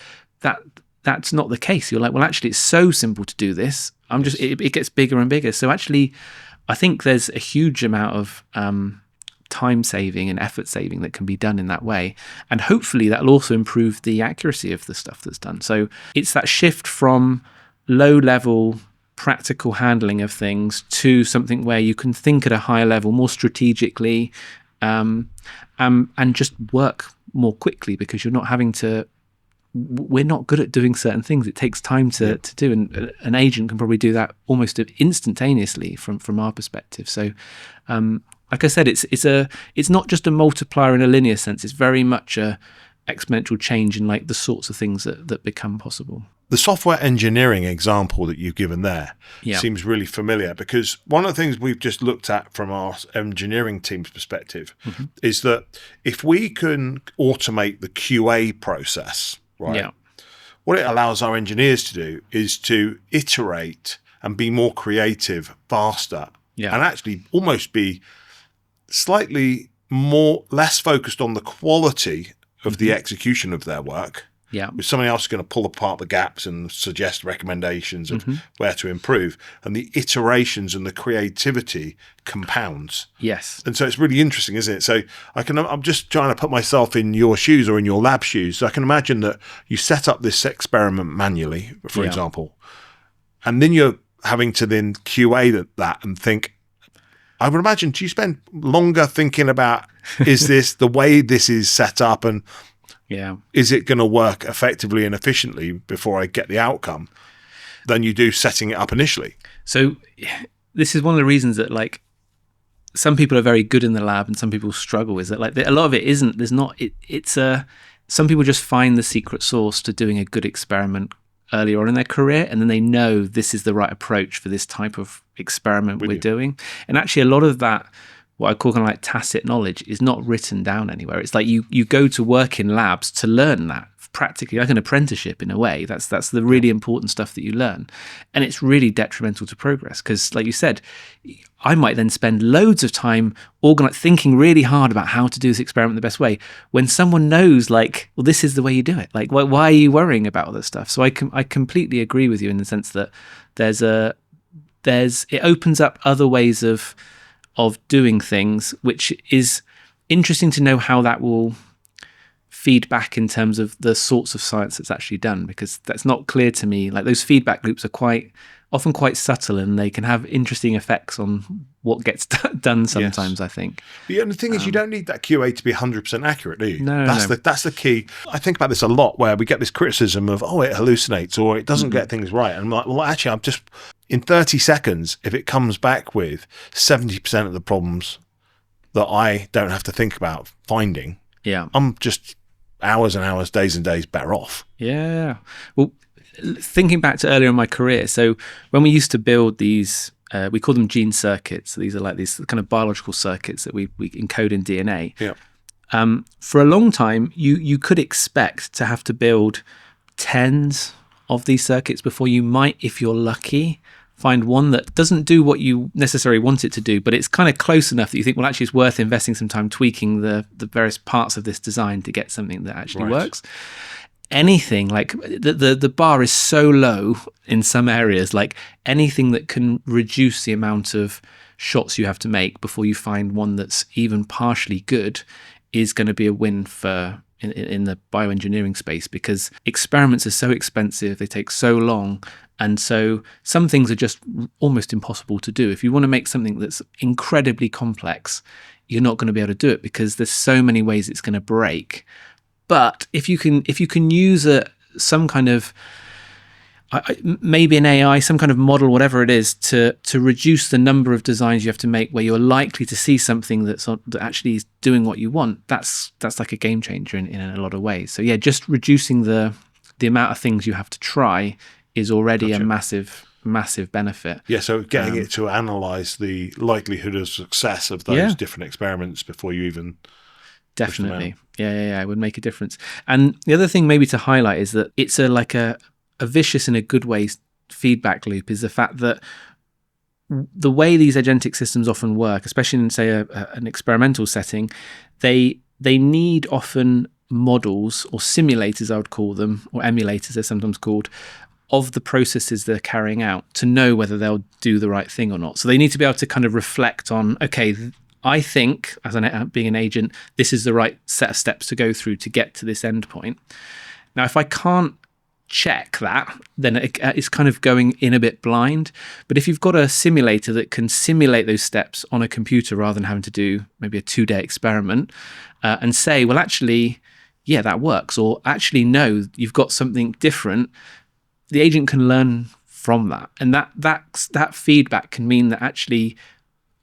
That's not the case. You're like, well, actually, it's so simple to do this. It gets bigger and bigger. So actually, I think there's a huge amount of time saving and effort saving that can be done in that way. And hopefully that'll also improve the accuracy of the stuff that's done. So it's that shift from low level practical handling of things to something where you can think at a higher level, more strategically, and just work more quickly, because you're not having to. We're not good at doing certain things. It takes time to do, and an agent can probably do that almost instantaneously from our perspective. So, like I said, it's not just a multiplier in a linear sense. It's very much a exponential change in like the sorts of things that become possible. The software engineering example that you've given there seems really familiar, because one of the things we've just looked at from our engineering team's perspective is that if we can automate the QA process, right? Yeah. What it allows our engineers to do is to iterate and be more creative, faster, and actually almost be slightly less focused on the quality of the execution of their work. Yeah. With somebody else going to pull apart the gaps and suggest recommendations of where to improve. And the iterations and the creativity compounds. Yes. And so it's really interesting, isn't it? So I'm just trying to put myself in your shoes or in your lab shoes. So I can imagine that you set up this experiment manually, for example, and then you're having to then QA that and think, I would imagine, do you spend longer thinking about, is this the way this is set up, and is it going to work effectively and efficiently before I get the outcome, than you do setting it up initially? So this is one of the reasons that like some people are very good in the lab and some people struggle, is that like a lot of it isn't, some people just find the secret sauce to doing a good experiment earlier on in their career, and then they know this is the right approach for this type of experiment we're doing. And actually a lot of that, what I call kind of like tacit knowledge, is not written down anywhere. It's like you go to work in labs to learn that, practically like an apprenticeship in a way. That's the really important stuff that you learn. And it's really detrimental to progress, because like you said, I might then spend loads of time thinking really hard about how to do this experiment the best way, when someone knows like, well, this is the way you do it. Like, why are you worrying about all this stuff? So I completely agree with you in the sense that it opens up other ways of doing things, which is interesting to know how that will feed back in terms of the sorts of science that's actually done, because that's not clear to me. Like those feedback loops are often quite subtle, and they can have interesting effects on what gets done sometimes, I think. The only thing is you don't need that QA to be 100% accurate, do you? No, that's the key. I think about this a lot, where we get this criticism of, it hallucinates, or it doesn't get things right. And I'm like, well, actually, in 30 seconds, if it comes back with 70% of the problems that I don't have to think about finding, I'm just hours and hours, days and days better off. Yeah. Well, thinking back to earlier in my career, so when we used to build these, we call them gene circuits. So these are like these kind of biological circuits that we encode in DNA. Yeah. For a long time, you could expect to have to build tens of these circuits before you might, if you're lucky, find one that doesn't do what you necessarily want it to do, but it's kind of close enough that you think, well, actually it's worth investing some time tweaking the various parts of this design to get something that actually works. Anything like the bar is so low in some areas, like anything that can reduce the amount of shots you have to make before you find one that's even partially good is going to be a win for in the bioengineering space, because experiments are so expensive, they take so long. And so some things are just almost impossible to do. If you want to make something that's incredibly complex, you're not going to be able to do it, because there's so many ways it's going to break. But if you can use some kind of, maybe an AI, some kind of model, whatever it is, to reduce the number of designs you have to make where you're likely to see something that actually is doing what you want. That's like a game changer in a lot of ways. So yeah, just reducing the amount of things you have to try is already a massive benefit. Yeah, so getting it to analyze the likelihood of success of those different experiments before you even definitely. Yeah, it would make a difference. And the other thing maybe to highlight is that it's a vicious in a good way feedback loop, is the fact that the way these agentic systems often work, especially in, say, an experimental setting, they need often models or simulators, I would call them, or emulators they're sometimes called, of the processes they're carrying out to know whether they'll do the right thing or not. So they need to be able to kind of reflect on, okay, I think, as being an agent, this is the right set of steps to go through to get to this endpoint. Now, if I can't check that, then it's kind of going in a bit blind. But if you've got a simulator that can simulate those steps on a computer rather than having to do maybe a 2-day experiment and say, well, actually, yeah, that works, or actually, no, you've got something different, the agent can learn from that. And that feedback can mean that actually,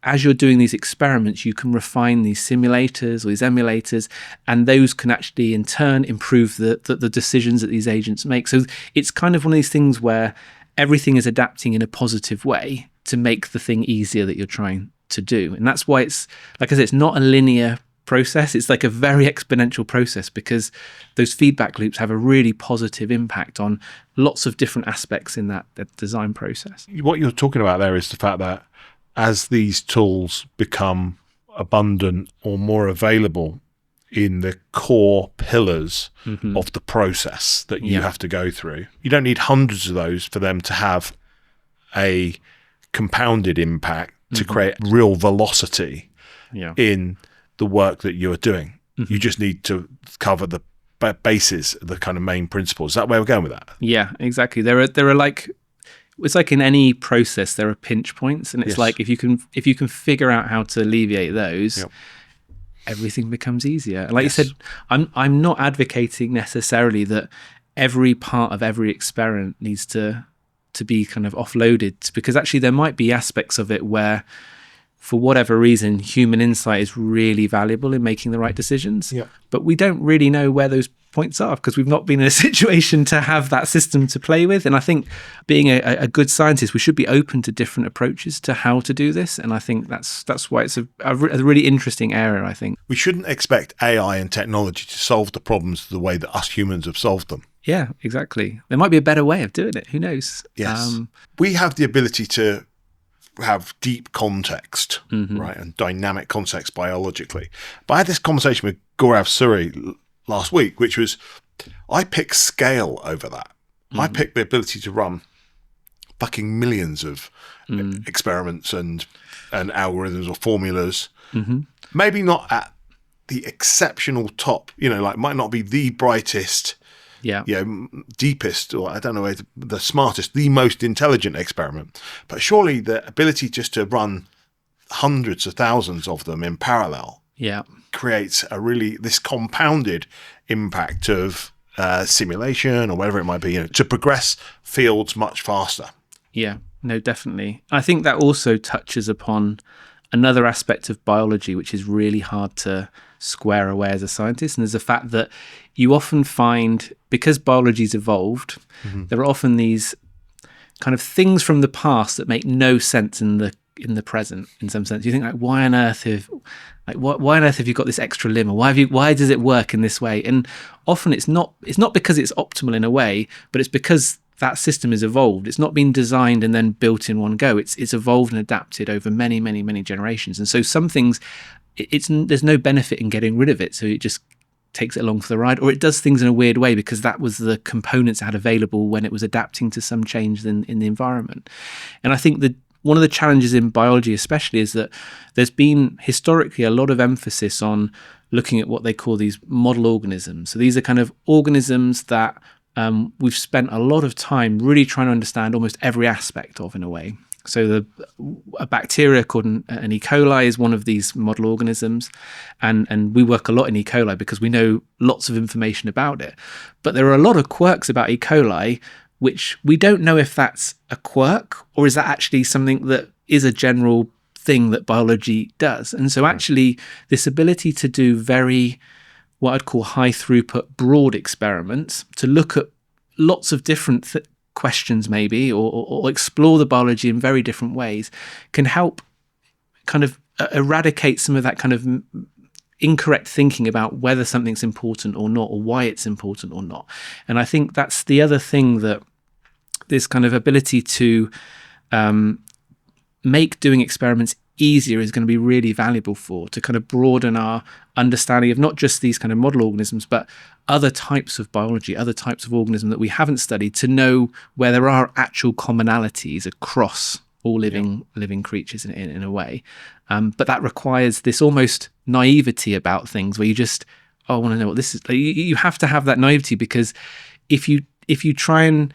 as you're doing these experiments, you can refine these simulators or these emulators, and those can actually in turn improve the decisions that these agents make. So it's kind of one of these things where everything is adapting in a positive way to make the thing easier that you're trying to do. And that's why it's, like I said, it's not a linear process. It's like a very exponential process, because those feedback loops have a really positive impact on lots of different aspects in that design process. What you're talking about there is the fact that as these tools become abundant or more available in the core pillars of the process that you have to go through, you don't need hundreds of those for them to have a compounded impact to create real velocity in the work that you are doing. You just need to cover the bases, the kind of main principles. Is that where we're going with that? Yeah, exactly. There are like, it's like in any process, there are pinch points, and it's like if you can figure out how to alleviate those, everything becomes easier. And like you said, I'm not advocating necessarily that every part of every experiment needs to be kind of offloaded, because actually there might be aspects of it where, for whatever reason, human insight is really valuable in making the right decisions. But we don't really know where those points are, because we've not been in a situation to have that system to play with. And I think being a good scientist, we should be open to different approaches to how to do this. And I think that's why it's a really interesting area, I think. We shouldn't expect AI and technology to solve the problems the way that us humans have solved them. Yeah, exactly. There might be a better way of doing it. Who knows? Yes. We have the ability to have deep context, right, and dynamic context biologically. But I had this conversation with Gorochowski last week, which was, I pick scale over that. I pick the ability to run fucking millions of experiments and algorithms or formulas. Maybe not at the exceptional top, like might not be the brightest, deepest, or I don't know, the smartest, the most intelligent experiment. But surely the ability just to run hundreds of thousands of them in parallel creates this compounded impact of simulation or whatever it might be, to progress fields much faster. Yeah, no, definitely. I think that also touches upon another aspect of biology, which is really hard to square away as a scientist. And there's the fact that you often find, because biology's evolved, there are often these kind of things from the past that make no sense in the present. In some sense, you think, like, why on earth have you got this extra limb, or why does it work in this way? And often it's not because it's optimal in a way, but it's because that system is evolved. It's not been designed and then built in one go. It's evolved and adapted over many, many, many generations. And so some things, there's no benefit in getting rid of it. So it just takes it along for the ride, or it does things in a weird way because that was the components it had available when it was adapting to some change in the environment. And I think that one of the challenges in biology especially is that there's been historically a lot of emphasis on looking at what they call these model organisms. So these are kind of organisms that we've spent a lot of time really trying to understand almost every aspect of, in a way. So a bacteria called an E. coli is one of these model organisms, and we work a lot in E. coli because we know lots of information about it. But there are a lot of quirks about E. coli which we don't know if that's a quirk or is that actually something that is a general thing that biology does. And so actually this ability to do very, what I'd call high throughput, broad experiments, to look at lots of different questions maybe, or explore the biology in very different ways, can help kind of eradicate some of that kind of incorrect thinking about whether something's important or not, or why it's important or not. And I think that's the other thing that this kind of ability to make doing experiments easier is going to be really valuable for, to kind of broaden our understanding of not just these kind of model organisms, but other types of biology, other types of organism that we haven't studied, to know where there are actual commonalities across all living creatures in a way. But that requires this almost naivety about things where you just, I want to know what this is. You have to have that naivety, because if you try and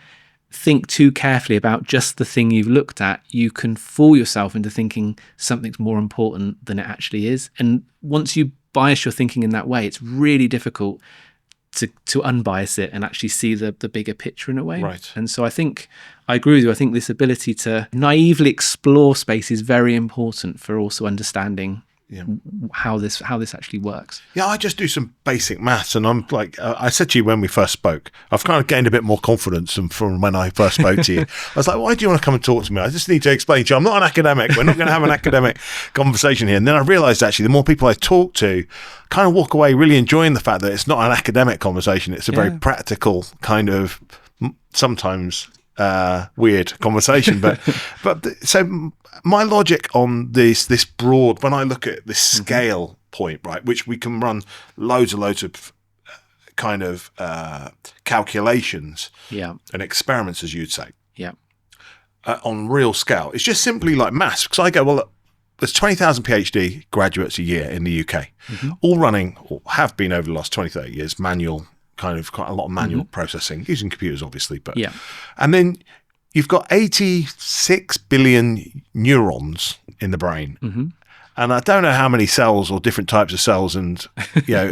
think too carefully about just the thing you've looked at, you can fool yourself into thinking something's more important than it actually is. And once you bias your thinking in that way, it's really difficult to unbias it and actually see the bigger picture in a way. Right. And so I think I agree with you. I think this ability to naively explore space is very important for also understanding how this actually works. Yeah, I just do some basic maths, and I'm like, I said to you when we first spoke, I've kind of gained a bit more confidence from when I first spoke to you. I was like, why do you want to come and talk to me? I just need to explain to you, I'm not an academic. We're not going to have an academic conversation here. And then I realized actually the more people I talk to, kind of walk away really enjoying the fact that it's not an academic conversation. It's a very practical kind of, sometimes weird conversation, but so my logic on this broad, when I look at this scale point, right, which we can run loads of kind of calculations and experiments, as you'd say, on real scale, it's just simply like maths. Because I go, well, look, there's 20,000 PhD graduates a year in the UK, all running, or have been over the last 20, 30 years, manual, kind of quite a lot of manual processing, using computers obviously, but and then you've got 86 billion neurons in the brain, and I don't know how many cells or different types of cells and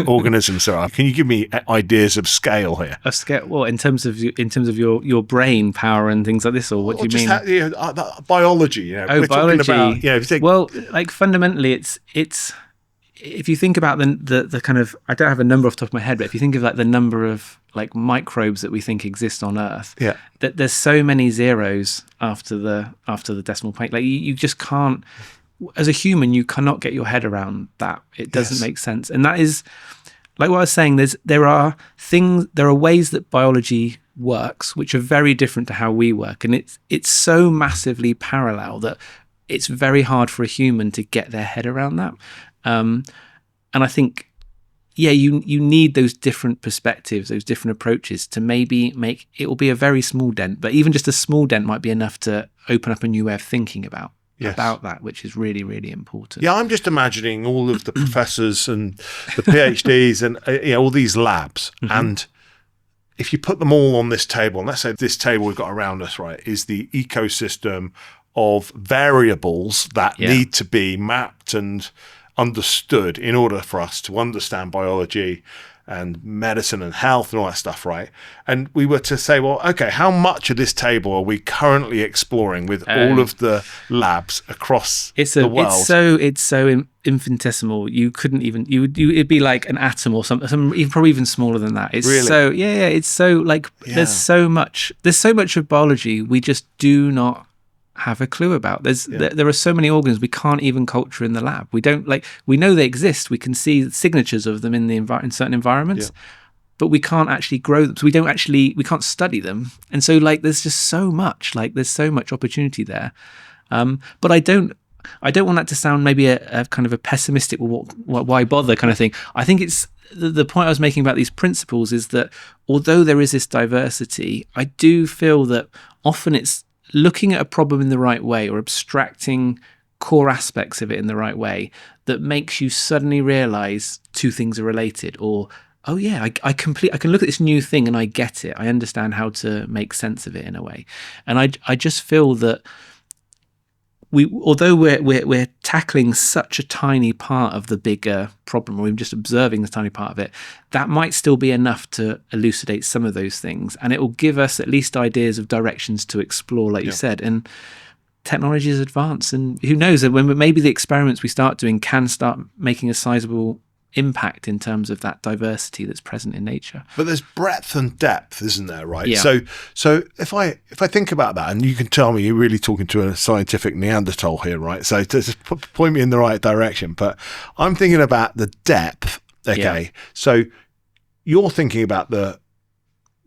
organisms there are. Can you give me ideas of scale here? Of scale, well, in terms of your brain power and things like this, or what do you mean? Biology. We're biology. Talking about, well, like fundamentally, it's. If you think about the kind of, I don't have a number off the top of my head, but if you think of like the number of like microbes that we think exist on Earth, that there's so many zeros after the decimal point. Like you just can't, as a human, you cannot get your head around that. It doesn't make sense. And that is, like what I was saying, there are ways that biology works which are very different to how we work, and it's so massively parallel that it's very hard for a human to get their head around that. And I think, you need those different perspectives, those different approaches to maybe make, it will be a very small dent, but even just a small dent might be enough to open up a new way of thinking about that, which is really, really important. Yeah, I'm just imagining all of the professors and the PhDs and all these labs, and if you put them all on this table, and let's say this table we've got around us, right, is the ecosystem of variables that need to be mapped and understood in order for us to understand biology and medicine and health and all that stuff, right? And we were to say, well, okay, how much of this table are we currently exploring with all of the labs across the world? It's so infinitesimal. You couldn't even, it'd be like an atom or some probably even smaller than that. It's really? So it's so like there's so much of biology we just do not have a clue about. There are so many organs we can't even culture in the lab. We know they exist. We can see signatures of them in certain environments, but we can't actually grow them. So we can't study them. And so like there's just so much, there's so much opportunity there. But I don't want that to sound maybe a kind of a pessimistic, why bother kind of thing. I think it's the point I was making about these principles is that although there is this diversity, I do feel that often it's looking at a problem in the right way or abstracting core aspects of it in the right way that makes you suddenly realize two things are related, or I can look at this new thing and I get it. I understand how to make sense of it in a way. And I just feel that although we're tackling such a tiny part of the bigger problem, we're just observing this tiny part of it, that might still be enough to elucidate some of those things, and it will give us at least ideas of directions to explore, like you said. And technology is advanced, and who knows, when maybe the experiments we start doing can start making a sizable impact in terms of that diversity that's present in nature. But there's breadth and depth, isn't there? Right. Yeah. So if I think about that, and you can tell me you're really talking to a scientific Neanderthal here, right? So to just point me in the right direction. But I'm thinking about the depth. Okay. Yeah. So you're thinking about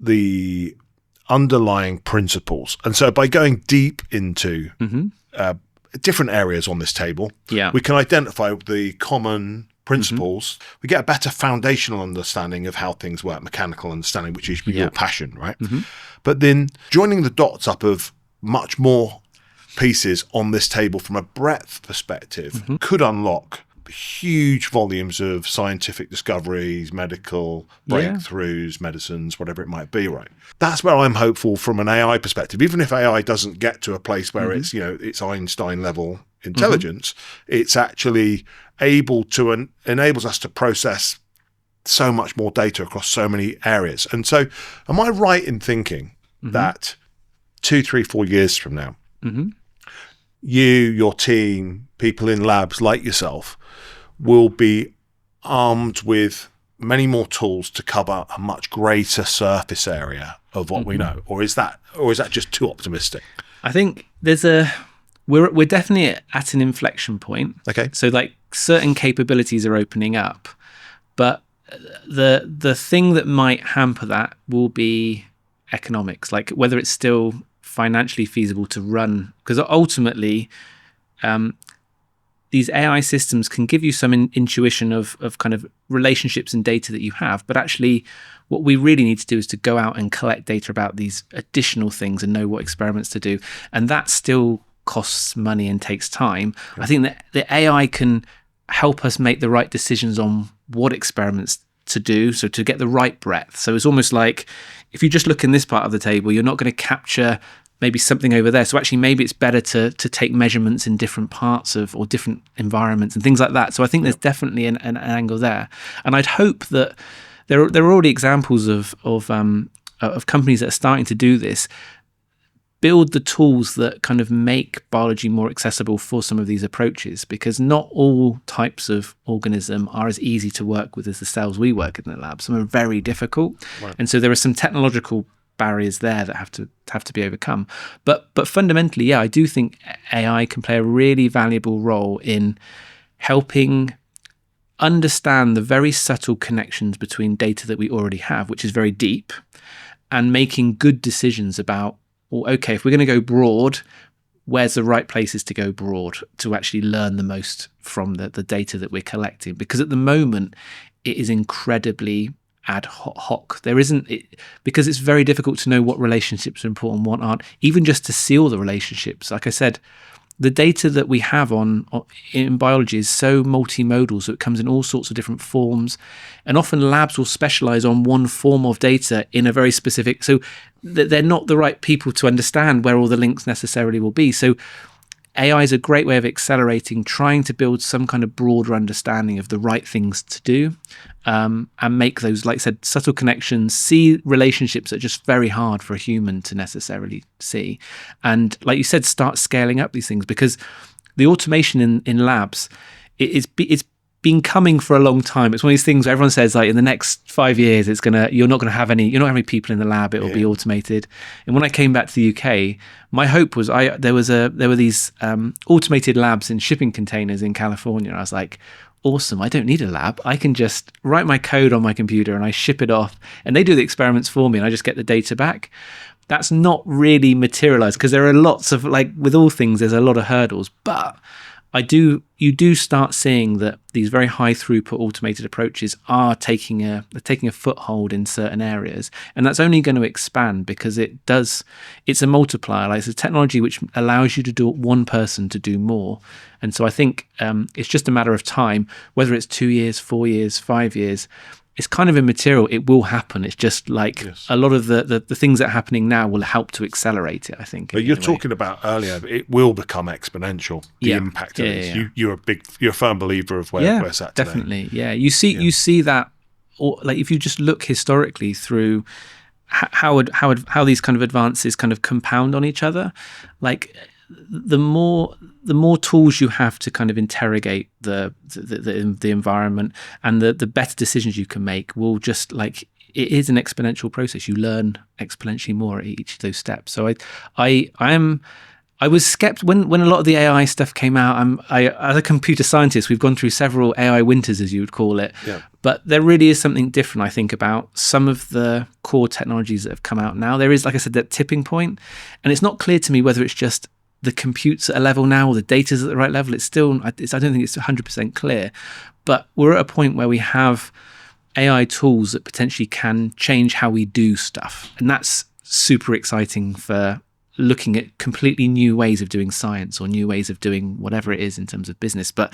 the underlying principles, and so by going deep into different areas on this table, we can identify the common principles. We get a better foundational understanding of how things work, mechanical understanding, which is your passion, right? But then joining the dots up of much more pieces on this table from a breadth perspective could unlock huge volumes of scientific discoveries, medical breakthroughs, medicines, whatever it might be, right? That's where I'm hopeful from an AI perspective. Even if AI doesn't get to a place where it's, it's Einstein level intelligence, it's actually able to enables us to process so much more data across so many areas. And so am I right in thinking that 2, 3, 4 years from now, you, your team, people in labs like yourself will be armed with many more tools to cover a much greater surface area of what we know? Or is that just too optimistic? I think we're definitely at an inflection point. Okay. So like certain capabilities are opening up, but the thing that might hamper that will be economics, like whether it's still financially feasible to run, because ultimately these AI systems can give you some intuition of kind of relationships and data that you have, but actually what we really need to do is to go out and collect data about these additional things and know what experiments to do, and that still costs money and takes time. I think that the AI can help us make the right decisions on what experiments to do, so to get the right breadth. So it's almost like if you just look in this part of the table, you're not going to capture maybe something over there. So actually maybe it's better to take measurements in different parts of or different environments and things like that. So I think there's definitely an angle there. And I'd hope that there are already examples of companies that are starting to do this, build the tools that kind of make biology more accessible for some of these approaches, because not all types of organism are as easy to work with as the cells we work in the lab. Some are very difficult. Right. And so there are some technological barriers there that have to be overcome. But fundamentally, I do think AI can play a really valuable role in helping understand the very subtle connections between data that we already have, which is very deep, and making good decisions about, well, okay, if we're going to go broad, where's the right places to go broad to actually learn the most from the data that we're collecting? Because at the moment, it is incredibly ad hoc. There isn't, because it's very difficult to know what relationships are important, what aren't, even just to see all the relationships. Like I said, the data that we have in biology is so multimodal, so it comes in all sorts of different forms, and often labs will specialize on one form of data in a very specific, so they're not the right people to understand where all the links necessarily will be. So AI is a great way of accelerating, trying to build some kind of broader understanding of the right things to do, and make those, like I said, subtle connections, see relationships that are just very hard for a human to necessarily see. And like you said, start scaling up these things, because the automation in labs, it's been coming for a long time. It's one of these things where everyone says, like, in the next 5 years, you're not going to have any people in the lab. It will be automated. And when I came back to the UK, my hope was there were these automated labs in shipping containers in California. I was like, awesome, I don't need a lab. I can just write my code on my computer and I ship it off, and they do the experiments for me and I just get the data back. That's not really materialized, because there are lots of, like with all things, there's a lot of hurdles, but you do start seeing that these very high throughput automated approaches are taking a foothold in certain areas, and that's only going to expand because it's a multiplier. Like, it's a technology which allows you to do one person to do more. And so I think it's just a matter of time, whether it's 2 years, 4 years, 5 years, it's kind of immaterial. It will happen. It's just like a lot of the things that are happening now will help to accelerate it, I think. But you're talking about earlier, it will become exponential, the impact of this. You're a firm believer of where it's at today. Definitely. Yeah. You see that, or like if you just look historically through how these kind of advances kind of compound on each other, like the more tools you have to kind of interrogate the environment, and the better decisions you can make will just like, it is an exponential process. You learn exponentially more at each of those steps. So I was skeptical when a lot of the AI stuff came out. As a computer scientist, we've gone through several AI winters, as you would call it. Yeah. But there really is something different, I think, about some of the core technologies that have come out now. There is, like I said, that tipping point, and it's not clear to me whether it's just the compute's at a level now or the data's at the right level. I don't think it's 100% clear, but we're at a point where we have AI tools that potentially can change how we do stuff, and that's super exciting for looking at completely new ways of doing science or new ways of doing whatever it is in terms of business. But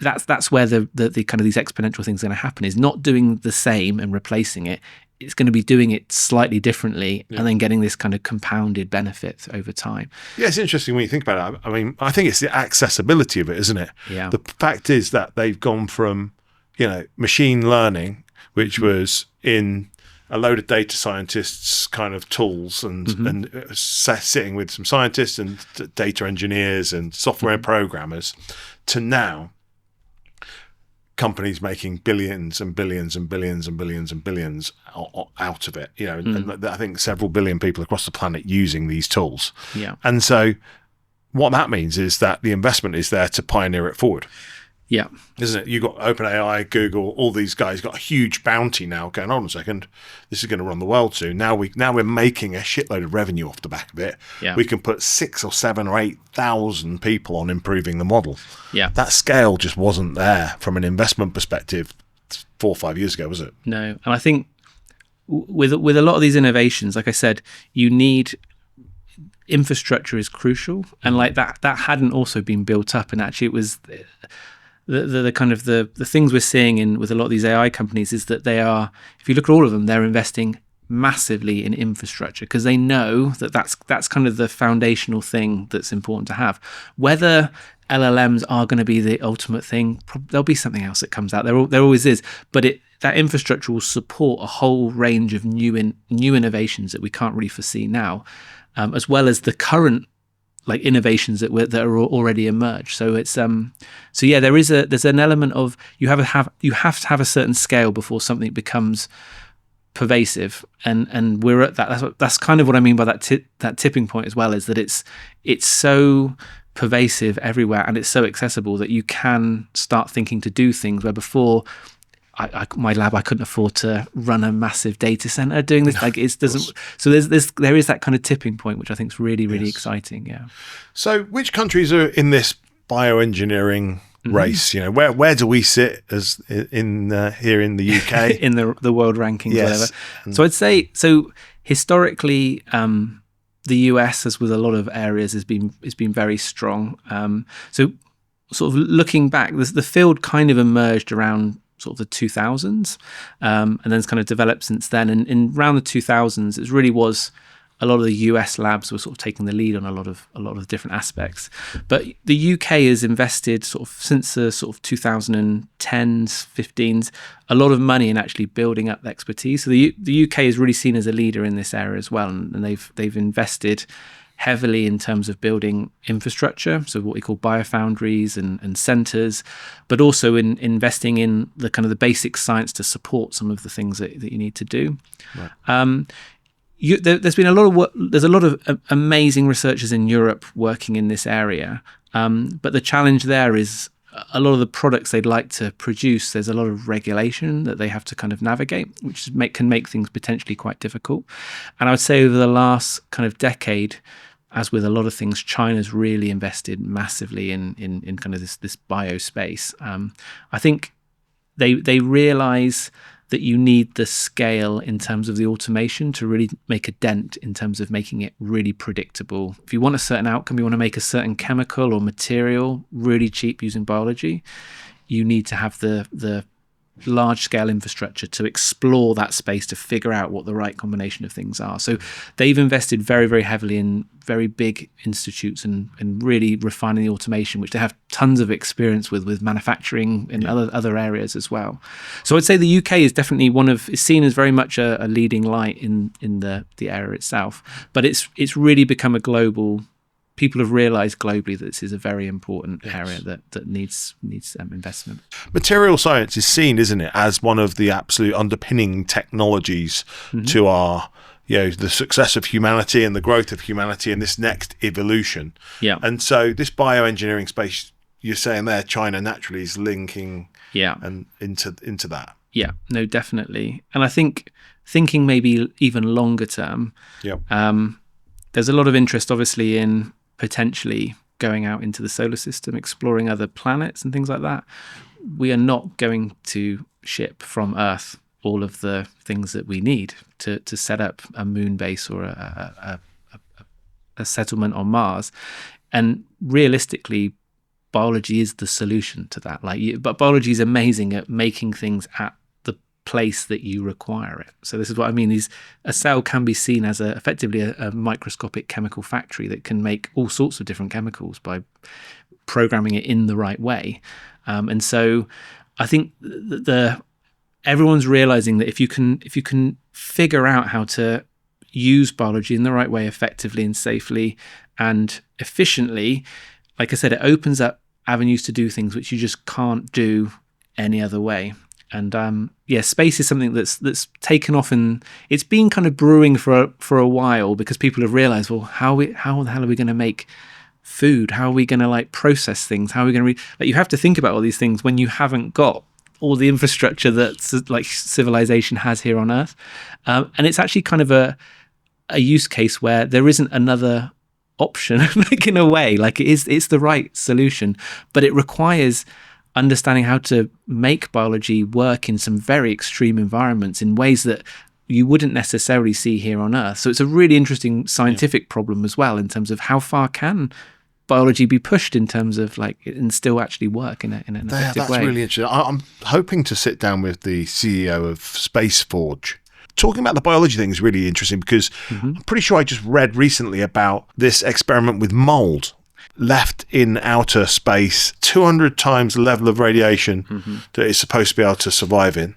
that's where the kind of these exponential things are going to happen, is not doing the same and replacing it. It's going to be doing it slightly differently and then getting this kind of compounded benefit over time. Yeah, it's interesting when you think about it. I mean, I think it's the accessibility of it, isn't it? Yeah. The fact is that they've gone from, machine learning, which was in a load of data scientists kind of tools and sitting with some scientists and data engineers and software programmers, to now companies making billions and billions and billions and billions and billions out of it. And I think several billion people across the planet using these tools. Yeah. And so what that means is that the investment is there to pioneer it forward. Yeah. Isn't it? You've got OpenAI, Google, all these guys got a huge bounty now going, on a second, this is going to run the world soon. Now we're making a shitload of revenue off the back of it. Yeah. We can put 6 or 7 or 8,000 people on improving the model. Yeah. That scale just wasn't there from an investment perspective 4 or 5 years ago, was it? No. And I think with a lot of these innovations, like I said, you need infrastructure is crucial. And like that hadn't also been built up. And actually it was the kind of the things we're seeing with a lot of these AI companies is that they are, if you look at all of them, they're investing massively in infrastructure because they know that that's kind of the foundational thing that's important to have. Whether LLMs are going to be the ultimate thing, there'll be something else that comes out. There always is, but that infrastructure will support a whole range of new innovations that we can't really foresee now, as well as the current like innovations that are already emerged. So it's there's an element of you have to have a certain scale before something becomes pervasive, and we're at that. That's kind of what I mean by that tipping point as well, is that it's so pervasive everywhere and it's so accessible that you can start thinking to do things where before my lab, I couldn't afford to run a massive data center doing this. Like it doesn't. So there is that kind of tipping point, which I think is really, really exciting. Yeah. So which countries are in this bioengineering race? Where do we sit as in here in the UK in the world rankings? Yes. Whatever. So I'd say historically, the US, as with a lot of areas, has been very strong. So sort of looking back, the field kind of emerged around sort of the 2000s, and then it's kind of developed since then. And in around the 2000s, it really was a lot of the US labs were sort of taking the lead on a lot of different aspects. But the UK has invested sort of since the sort of 2010s, 15s, a lot of money in actually building up the expertise. So the UK is really seen as a leader in this area as well, and they've invested heavily in terms of building infrastructure, so what we call biofoundries and centers, but also in investing in the kind of the basic science to support some of the things that you need to do. Right. There's been a lot of work. There's a lot of amazing researchers in Europe working in this area, but the challenge there is a lot of the products they'd like to produce. There's a lot of regulation that they have to kind of navigate, which can make things potentially quite difficult. And I would say over the last kind of decade, as with a lot of things, China's really invested massively in kind of this bio space. I think they realize that you need the scale in terms of the automation to really make a dent in terms of making it really predictable. If you want a certain outcome, you want to make a certain chemical or material really cheap using biology, you need to have the large-scale infrastructure to explore that space, to figure out what the right combination of things are. So they've invested very, very heavily in very big institutes and really refining the automation, which they have tons of experience with manufacturing in other areas as well. So I'd say the UK is definitely is seen as very much a leading light in the area itself, but it's really become a global. People have realised globally that this is a very important area that needs investment. Material science is seen, isn't it, as one of the absolute underpinning technologies to our, the success of humanity and the growth of humanity and this next evolution. Yeah. And so this bioengineering space, you're saying there, China naturally is linking and into that. Yeah, no, definitely. And I think thinking maybe even longer term, there's a lot of interest, obviously, in potentially going out into the solar system, exploring other planets and things like that. We are not going to ship from Earth all of the things that we need to set up a moon base or a settlement on Mars. And realistically, biology is the solution to that. But biology is amazing at making things at the place that you require it. So this is what I mean, a cell can be seen as effectively a microscopic chemical factory that can make all sorts of different chemicals by programming it in the right way. And so I think everyone's realizing that if you can figure out how to use biology in the right way, effectively and safely and efficiently, like I said, it opens up avenues to do things which you just can't do any other way. And space is something that's taken off, and it's been kind of brewing for a while, because people have realized, well, how the hell are we going to make food? How are we going to process things? How are we going to you have to think about all these things when you haven't got all the infrastructure that civilization has here on Earth. And it's actually kind of a use case where there isn't another option, in a way. It's the right solution, but it requires understanding how to make biology work in some very extreme environments in ways that you wouldn't necessarily see here on Earth. So it's a really interesting scientific problem as well, in terms of how far can biology be pushed in terms of and still actually work in an effective way. That's really interesting. I'm hoping to sit down with the CEO of SpaceForge. Talking about the biology thing is really interesting, because I'm pretty sure I just read recently about this experiment with mold left in outer space, 200 times the level of radiation that it's supposed to be able to survive in.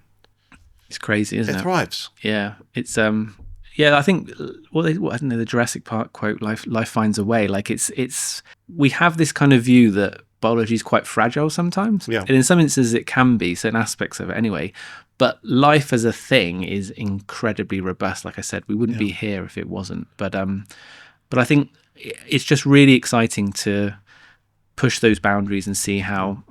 It's crazy, isn't it? It thrives. Yeah, it's I think the Jurassic Park quote, life finds a way. We have this kind of view that biology is quite fragile sometimes. Yeah. And in some instances it can be, certain aspects of it anyway. But life as a thing is incredibly robust. Like I said, we wouldn't be here if it wasn't. But I think it's just really exciting to push those boundaries and see how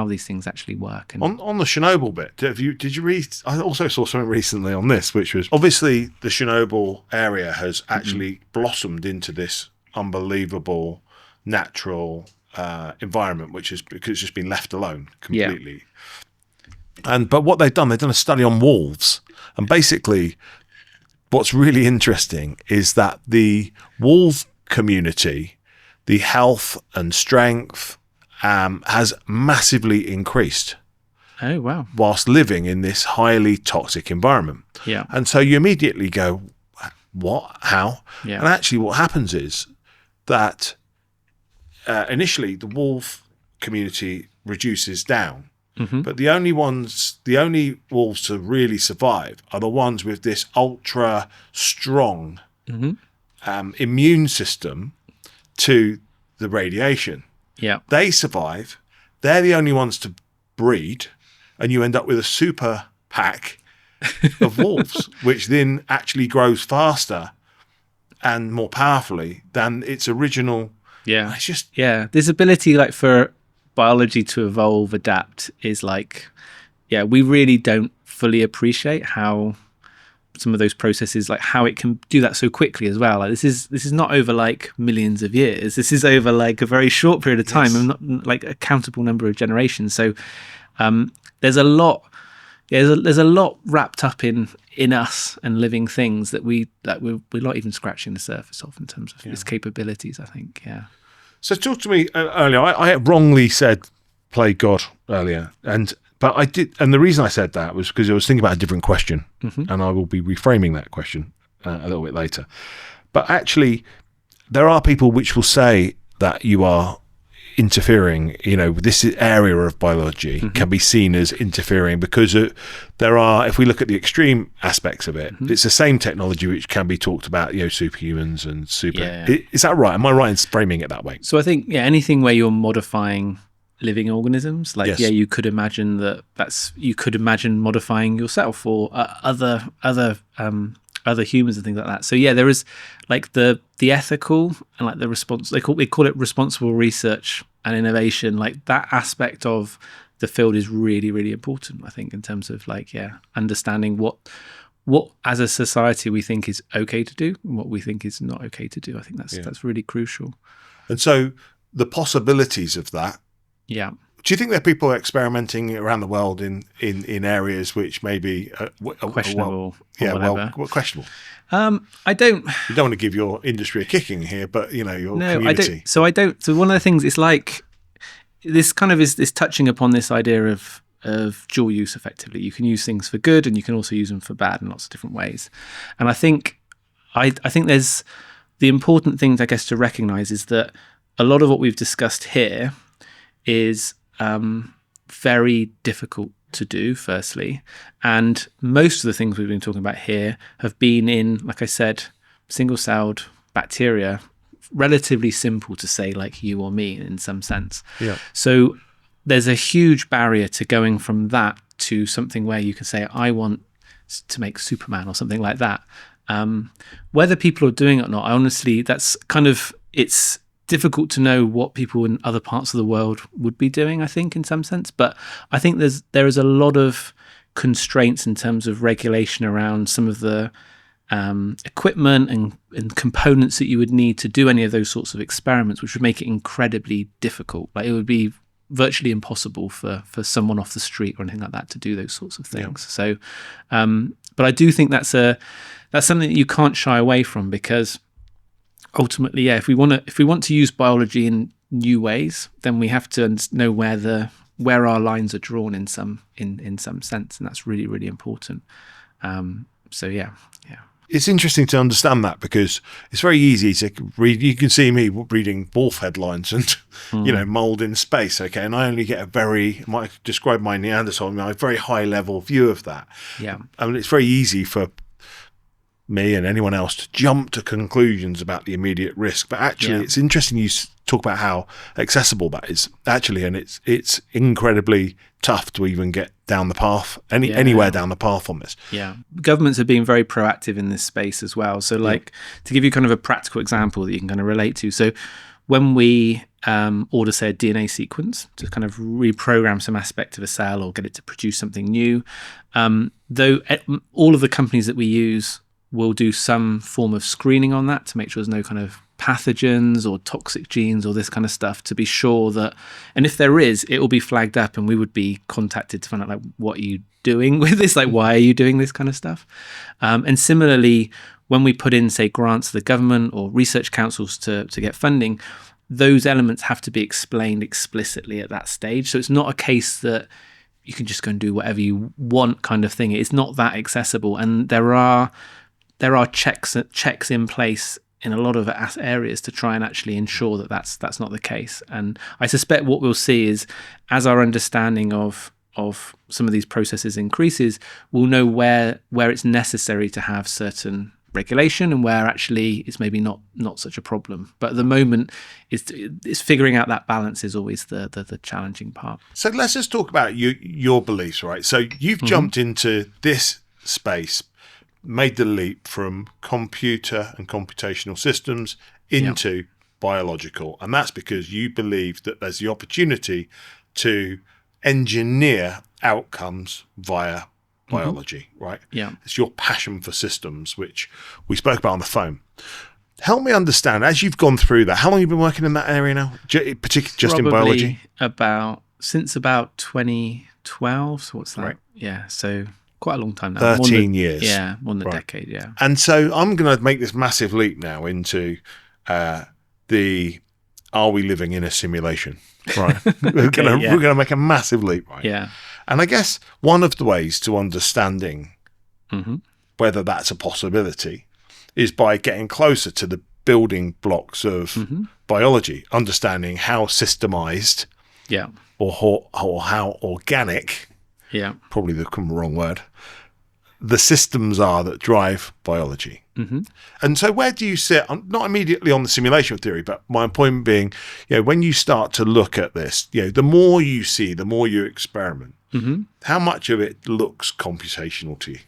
these things actually work. And on the Chernobyl bit, did you read? I also saw something recently on this, which was obviously the Chernobyl area has actually blossomed into this unbelievable natural environment, which is because it's just been left alone completely. But what they've done a study on wolves, and basically what's really interesting is that the wolf community, the health and strength has massively increased. Oh, wow. Whilst living in this highly toxic environment. Yeah. And so you immediately go, what? How? Yeah. And actually what happens is that initially the wolf community reduces down. But the only wolves to really survive are the ones with this ultra strong immune system to the radiation. Yeah, they survive. They're the only ones to breed, and you end up with a super pack of wolves, which then actually grows faster and more powerfully than its original. Yeah, it's just this ability for biology to evolve, adapt is we really don't fully appreciate how some of those processes, how it can do that so quickly as well. This is not over millions of years. This is over a very short period of time, and not a countable number of generations. So there's a lot wrapped up in us and living things that we're not even scratching the surface of in terms of its capabilities, I think. Yeah. So talk to me earlier. I wrongly said play God earlier, But I did, and the reason I said that was because I was thinking about a different question, and I will be reframing that question a little bit later. But actually, there are people which will say that you are interfering, this area of biology can be seen as interfering because there are, if we look at the extreme aspects of it, it's the same technology which can be talked about, superhumans and super. Yeah. Is that right? Am I right in framing it that way? So I think, anything where you're modifying living organisms, like, yes. You could imagine you could imagine modifying yourself or other humans and things like that. So there is like the ethical and like the response. They call it responsible research and innovation. Like that aspect of the field is really, really important, I think, in terms of understanding what as a society we think is okay to do and what we think is not okay to do. I think that's really crucial. And so the possibilities of that. Yeah. Do you think there are people experimenting around the world in areas which may be questionable? Questionable. I don't. You don't want to give your industry a kicking here, but your community. I don't. So one of the things is like this kind of is touching upon this idea of dual use. Effectively, you can use things for good, and you can also use them for bad in lots of different ways. And I think there's the important things, I guess, to recognise is that a lot of what we've discussed here is very difficult to do, firstly. And most of the things we've been talking about here have been in, like I said, single-celled bacteria, relatively simple to say, like you or me in some sense. Yeah. So there's a huge barrier to going from that to something where you can say, I want to make Superman or something like that. Whether people are doing it or not, honestly, that's kind of, it's difficult to know what people in other parts of the world would be doing, I think, in some sense. But I think there is a lot of constraints in terms of regulation around some of the equipment and components that you would need to do any of those sorts of experiments, which would make it incredibly difficult. Like it would be virtually impossible for someone off the street or anything like that to do those sorts of things. Yeah. So, but I do think that's something that you can't shy away from, because ultimately, if we want to use biology in new ways, then we have to know where our lines are drawn in some sense, and that's really, really important. So yeah. It's interesting to understand that, because it's very easy to read. You can see me reading Wolf headlines and mold in space. Okay, and I only get might describe my Neanderthal, a very high level view of that. Yeah, I mean, it's very easy for me and anyone else to jump to conclusions about the immediate risk, but actually it's interesting you talk about how accessible that is actually, and it's incredibly tough to even get down the path anywhere down the path on this. Governments are being very proactive in this space as well. So to give you kind of a practical example that you can kind of relate to, so when we order, say, a DNA sequence to kind of reprogram some aspect of a cell or get it to produce something new, though all of the companies that we use will do some form of screening on that to make sure there's no kind of pathogens or toxic genes or this kind of stuff, to be sure that, and if there is, it will be flagged up and we would be contacted to find out, like, what are you doing with this? Like, why are you doing this kind of stuff? And similarly, when we put in, say, grants to the government or research councils to get funding, those elements have to be explained explicitly at that stage. So it's not a case that you can just go and do whatever you want kind of thing. It's not that accessible. And there are checks in place in a lot of areas to try and actually ensure that that's not the case. And I suspect what we'll see is, as our understanding of some of these processes increases, we'll know where it's necessary to have certain regulation and where actually it's maybe not such a problem. But at the moment, it's figuring out that balance is always the challenging part. So let's just talk about your beliefs, right? So you've jumped into this space, made the leap from computer and computational systems into biological. And that's because you believe that there's the opportunity to engineer outcomes via biology, right? Yeah. It's your passion for systems, which we spoke about on the phone. Help me understand, as you've gone through that, how long have you been working in that area now, particularly just in biology? Since about 2012. So what's that? Right. Yeah, so quite a long time now. 13 years. Yeah, more than a decade, yeah. And so I'm going to make this massive leap now into are we living in a simulation? Right. We're going to make a massive leap, right? Yeah. And I guess one of the ways to understanding Mm-hmm. whether that's a possibility is by getting closer to the building blocks of biology, understanding how systemized or how organic, probably the wrong word, the systems are that drive biology. Mm-hmm. And so where do you sit, not immediately on the simulation theory, but my point being, when you start to look at this, the more you see, the more you experiment, how much of it looks computational to you?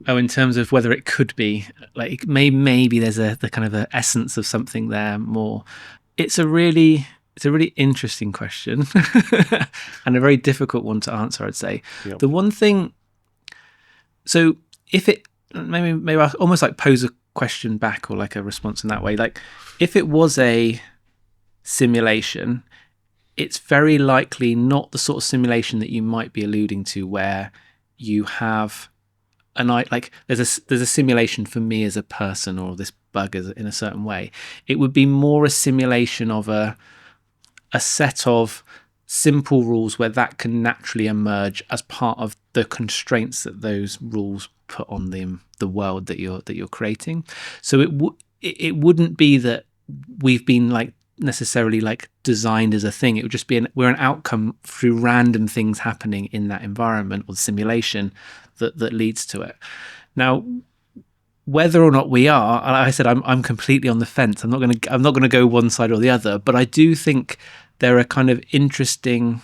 Oh, in terms of whether it could be, like maybe there's the kind of the essence of something there more. It's a really interesting question and a very difficult one to answer, I'd say. Yep. The one thing, so if it, maybe I'll almost like pose a question back or like a response in that way. Like if it was a simulation, it's very likely not the sort of simulation that you might be alluding to where you have there's a simulation for me as a person or this bug in a certain way. It would be more a simulation of a set of simple rules where that can naturally emerge as part of the constraints that those rules put on the world that you're creating. So it wouldn't be that we've been like necessarily like designed as a thing. It would just be we're an outcome through random things happening in that environment or the simulation that leads to it. Now, whether or not we are, like I said, I'm completely on the fence. I'm not going to go one side or the other, but I do think there are kind of interesting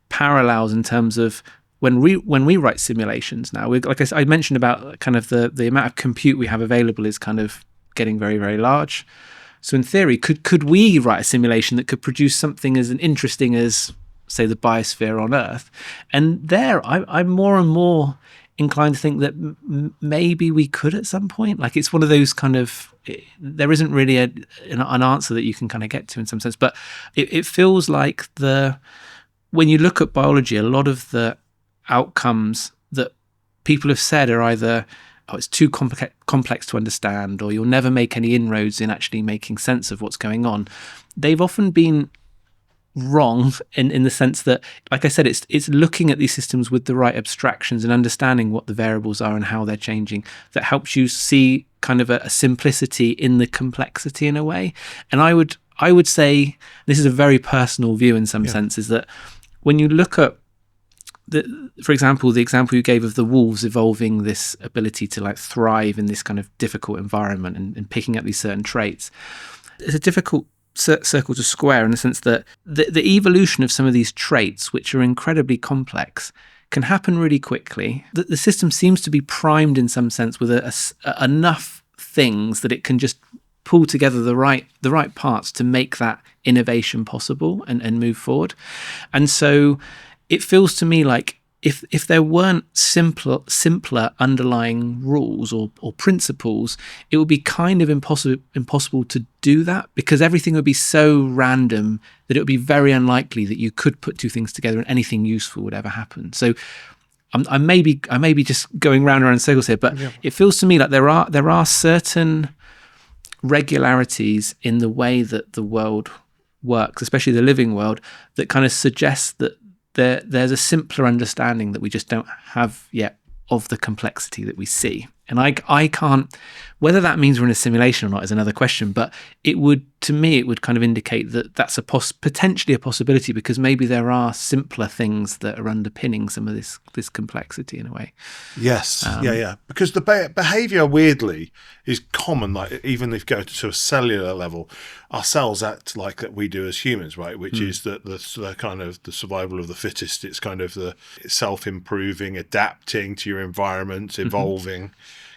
parallels in terms of when we write simulations now. Like I mentioned about kind of the amount of compute we have available is kind of getting very, very large. So in theory, could we write a simulation that could produce something as interesting as, say, the biosphere on Earth? And there, I'm more and more inclined to think that maybe we could at some point. Like it's one of those kind of, there isn't really an answer that you can kind of get to in some sense, but it feels like when you look at biology, a lot of the outcomes that people have said are either, oh, it's too complex to understand, or you'll never make any inroads in actually making sense of what's going on. They've often been wrong in the sense that, like I said, it's looking at these systems with the right abstractions and understanding what the variables are and how they're changing that helps you see kind of a simplicity in the complexity in a way. And I would say, this is a very personal view in some sense, is that when you look at for example, the example you gave of the wolves evolving this ability to like thrive in this kind of difficult environment and picking up these certain traits, it's a difficult circle to square in the sense that the evolution of some of these traits, which are incredibly complex, can happen really quickly. The system seems to be primed in some sense with enough things that it can just pull together the right parts to make that innovation possible and move forward. And so it feels to me like if there weren't simpler underlying rules or principles, it would be kind of impossible to do that, because everything would be so random that it would be very unlikely that you could put two things together and anything useful would ever happen. So I may be just going round and around in circles here, but it feels to me like there are certain regularities in the way that the world works, especially the living world, that kind of suggests that there's a simpler understanding that we just don't have yet of the complexity that we see. And I can't, whether that means we're in a simulation or not is another question, but it would kind of indicate that that's potentially a possibility, because maybe there are simpler things that are underpinning some of this complexity in a way. Yes, because the behavior weirdly is common. Like even if you go to a cellular level, our cells act like that we do as humans, right? Which is that the kind of the survival of the fittest. It's kind of the self-improving, adapting to your environment, evolving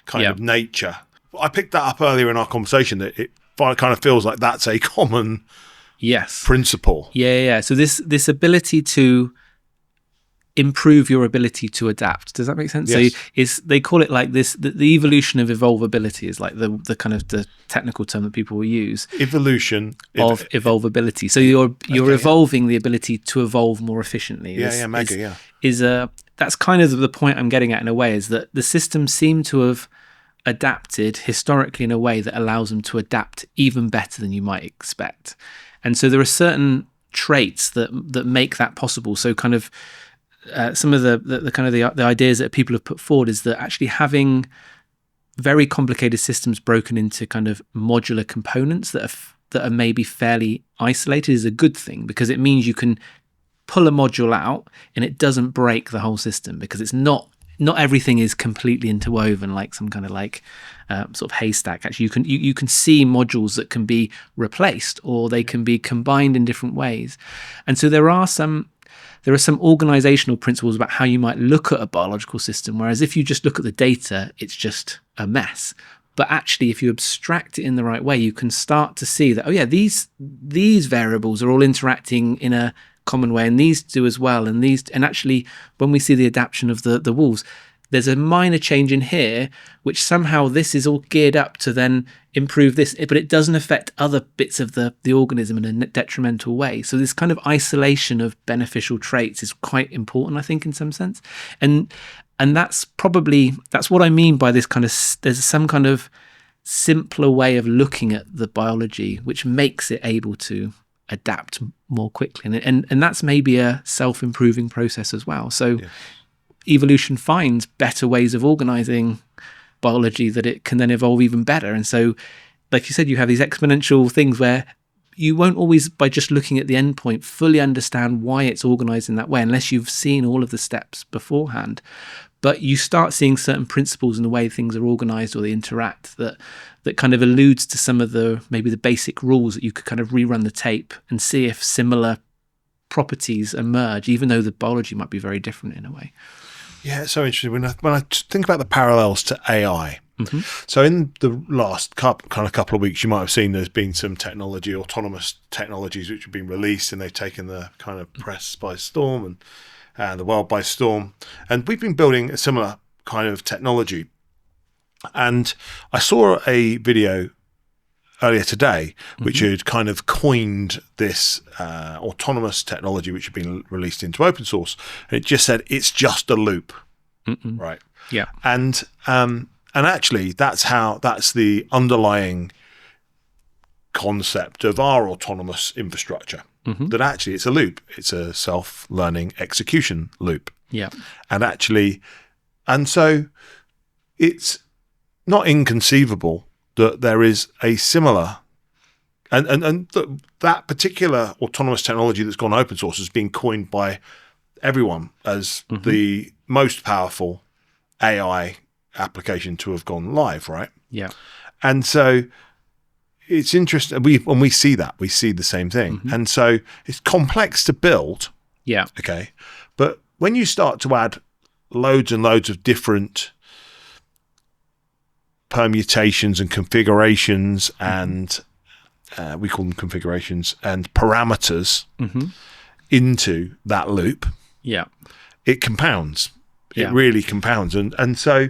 kind of nature. I picked that up earlier in our conversation, that it kind of feels like that's a common principle. Yeah. So this ability to improve your ability to adapt. Does that make sense? Yes. So they call it like this, the evolution of evolvability is like the kind of the technical term that people will use. Evolution of evolvability. So you're evolving the ability to evolve more efficiently. That's kind of the point I'm getting at in a way, is that the systems seem to have adapted historically in a way that allows them to adapt even better than you might expect. And so there are certain traits that make that possible. So kind of some of the kind of the ideas that people have put forward is that actually having very complicated systems broken into kind of modular components that are maybe fairly isolated is a good thing, because it means you can pull a module out and it doesn't break the whole system, because it's not everything is completely interwoven like some kind of like sort of haystack. Actually, you can see modules that can be replaced, or they can be combined in different ways. And so there are some organizational principles about how you might look at a biological system, whereas if you just look at the data, it's just a mess. But actually, if you abstract it in the right way, you can start to see that, oh yeah, these variables are all interacting in a common way, and these do as well. And actually, when we see the adaptation of the wolves, there's a minor change in here, which somehow this is all geared up to then improve this, but it doesn't affect other bits of the organism in a detrimental way. So this kind of isolation of beneficial traits is quite important, I think, in some sense. And that's what I mean by this kind of, there's some kind of simpler way of looking at the biology, which makes it able to adapt more quickly. And that's maybe a self-improving process as well. So evolution finds better ways of organizing biology that it can then evolve even better. And so, like you said, you have these exponential things where you won't always, by just looking at the endpoint, fully understand why it's organized in that way, unless you've seen all of the steps beforehand. But you start seeing certain principles in the way things are organized or they interact that kind of alludes to some of maybe the basic rules that you could kind of rerun the tape and see if similar properties emerge, even though the biology might be very different in a way. Yeah, it's so interesting. When I think about the parallels to AI, so in the last couple of weeks, you might have seen there's been some autonomous technologies which have been released, and they've taken the kind of press by storm and the world by storm. And we've been building a similar kind of technology. And I saw a video earlier today which had kind of coined this autonomous technology which had been released into open source. And it just said it's just a loop, right? Yeah. And actually that's the underlying concept of our autonomous infrastructure. That actually it's a loop. It's a self-learning execution loop. Yeah. And so it's not inconceivable that there is a similar, and that particular autonomous technology that's gone open source has been coined by everyone as the most powerful AI application to have gone live, right? Yeah. And so it's interesting. When we see that, we see the same thing. And so it's complex to build. Yeah. Okay. But when you start to add loads and loads of different permutations and configurations and we call them configurations and parameters into that loop, it compounds. It really compounds. And so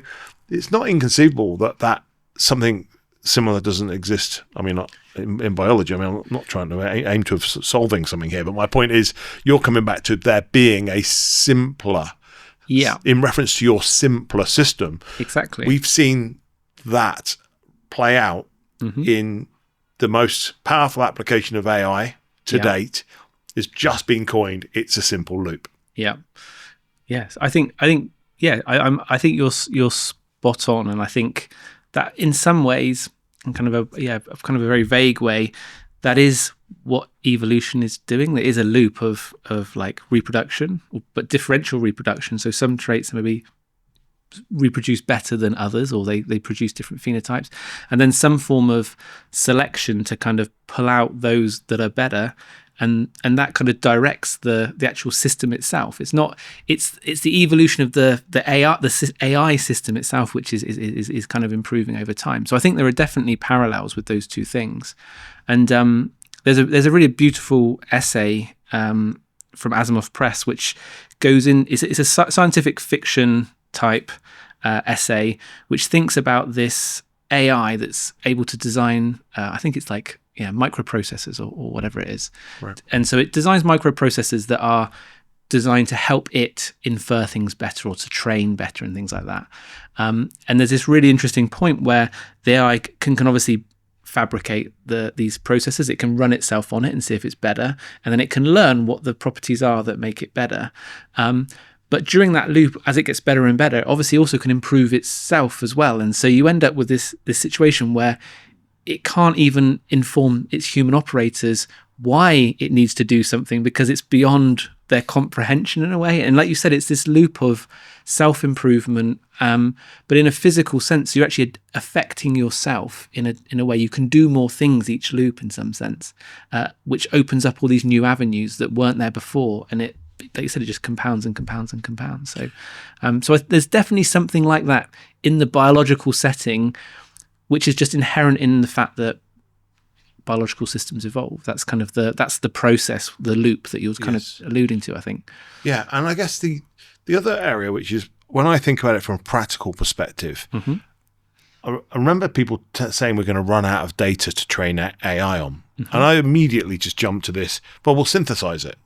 it's not inconceivable that something similar doesn't exist. I mean, not in biology. I mean, I'm not trying to aim to solving something here, but my point is you're coming back to there being a simpler, in reference to your simpler system. Exactly. We've seen that play out in the most powerful application of AI to date is just being coined. It's a simple loop. Yeah. Yes. I think you're spot on. And I think that in some ways, in kind of a very vague way, that is what evolution is doing. There is a loop of like reproduction, but differential reproduction. So some traits maybe reproduce better than others, or they produce different phenotypes, and then some form of selection to kind of pull out those that are better, and that kind of directs the actual system itself. It's the evolution of the AI system itself, which is kind of improving over time. So I think there are definitely parallels with those two things. And there's a really beautiful essay from Asimov Press, which goes in. It's a scientific fiction type essay, which thinks about this AI that's able to design. I think it's like microprocessors or whatever it is. Right. And so it designs microprocessors that are designed to help it infer things better or to train better and things like that. And there's this really interesting point where the AI can obviously fabricate these processes. It can run itself on it and see if it's better, and then it can learn what the properties are that make it better. But during that loop, as it gets better and better, obviously also can improve itself as well. And so you end up with this situation where it can't even inform its human operators why it needs to do something because it's beyond their comprehension in a way. And like you said, it's this loop of self-improvement, but in a physical sense, you're actually affecting yourself in a way. You can do more things each loop in some sense, which opens up all these new avenues that weren't there before. And it, like you said, it just compounds and compounds and compounds. So there's definitely something like that in the biological setting, which is just inherent in the fact that biological systems evolve. That's kind of that's the process, the loop that you're kind of alluding to, I think. Yeah, and I guess the other area, which is when I think about it from a practical perspective, I remember people saying we're going to run out of data to train AI on, and I immediately just jumped to this. Well, we'll synthesize it,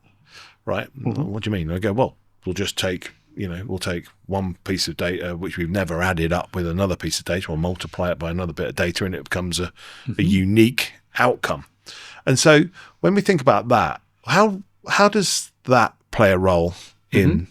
right? What do you mean? I go, well, we'll just take. We'll take one piece of data which we've never added up with another piece of data, or multiply it by another bit of data, and it becomes a unique outcome. And so when we think about that, how does that play a role in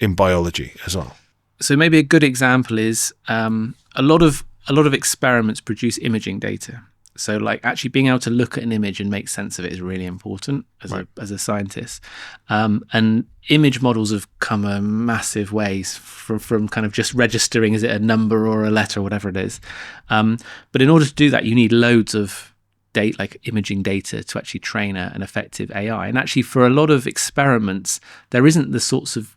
biology as well? So maybe a good example is a lot of experiments produce imaging data. So like actually being able to look at an image and make sense of it is really important as a scientist. And image models have come a massive ways from kind of just registering, is it a number or a letter or whatever it is. But in order to do that, you need loads of data, like imaging data, to actually train an effective AI. And actually for a lot of experiments, there isn't the sorts of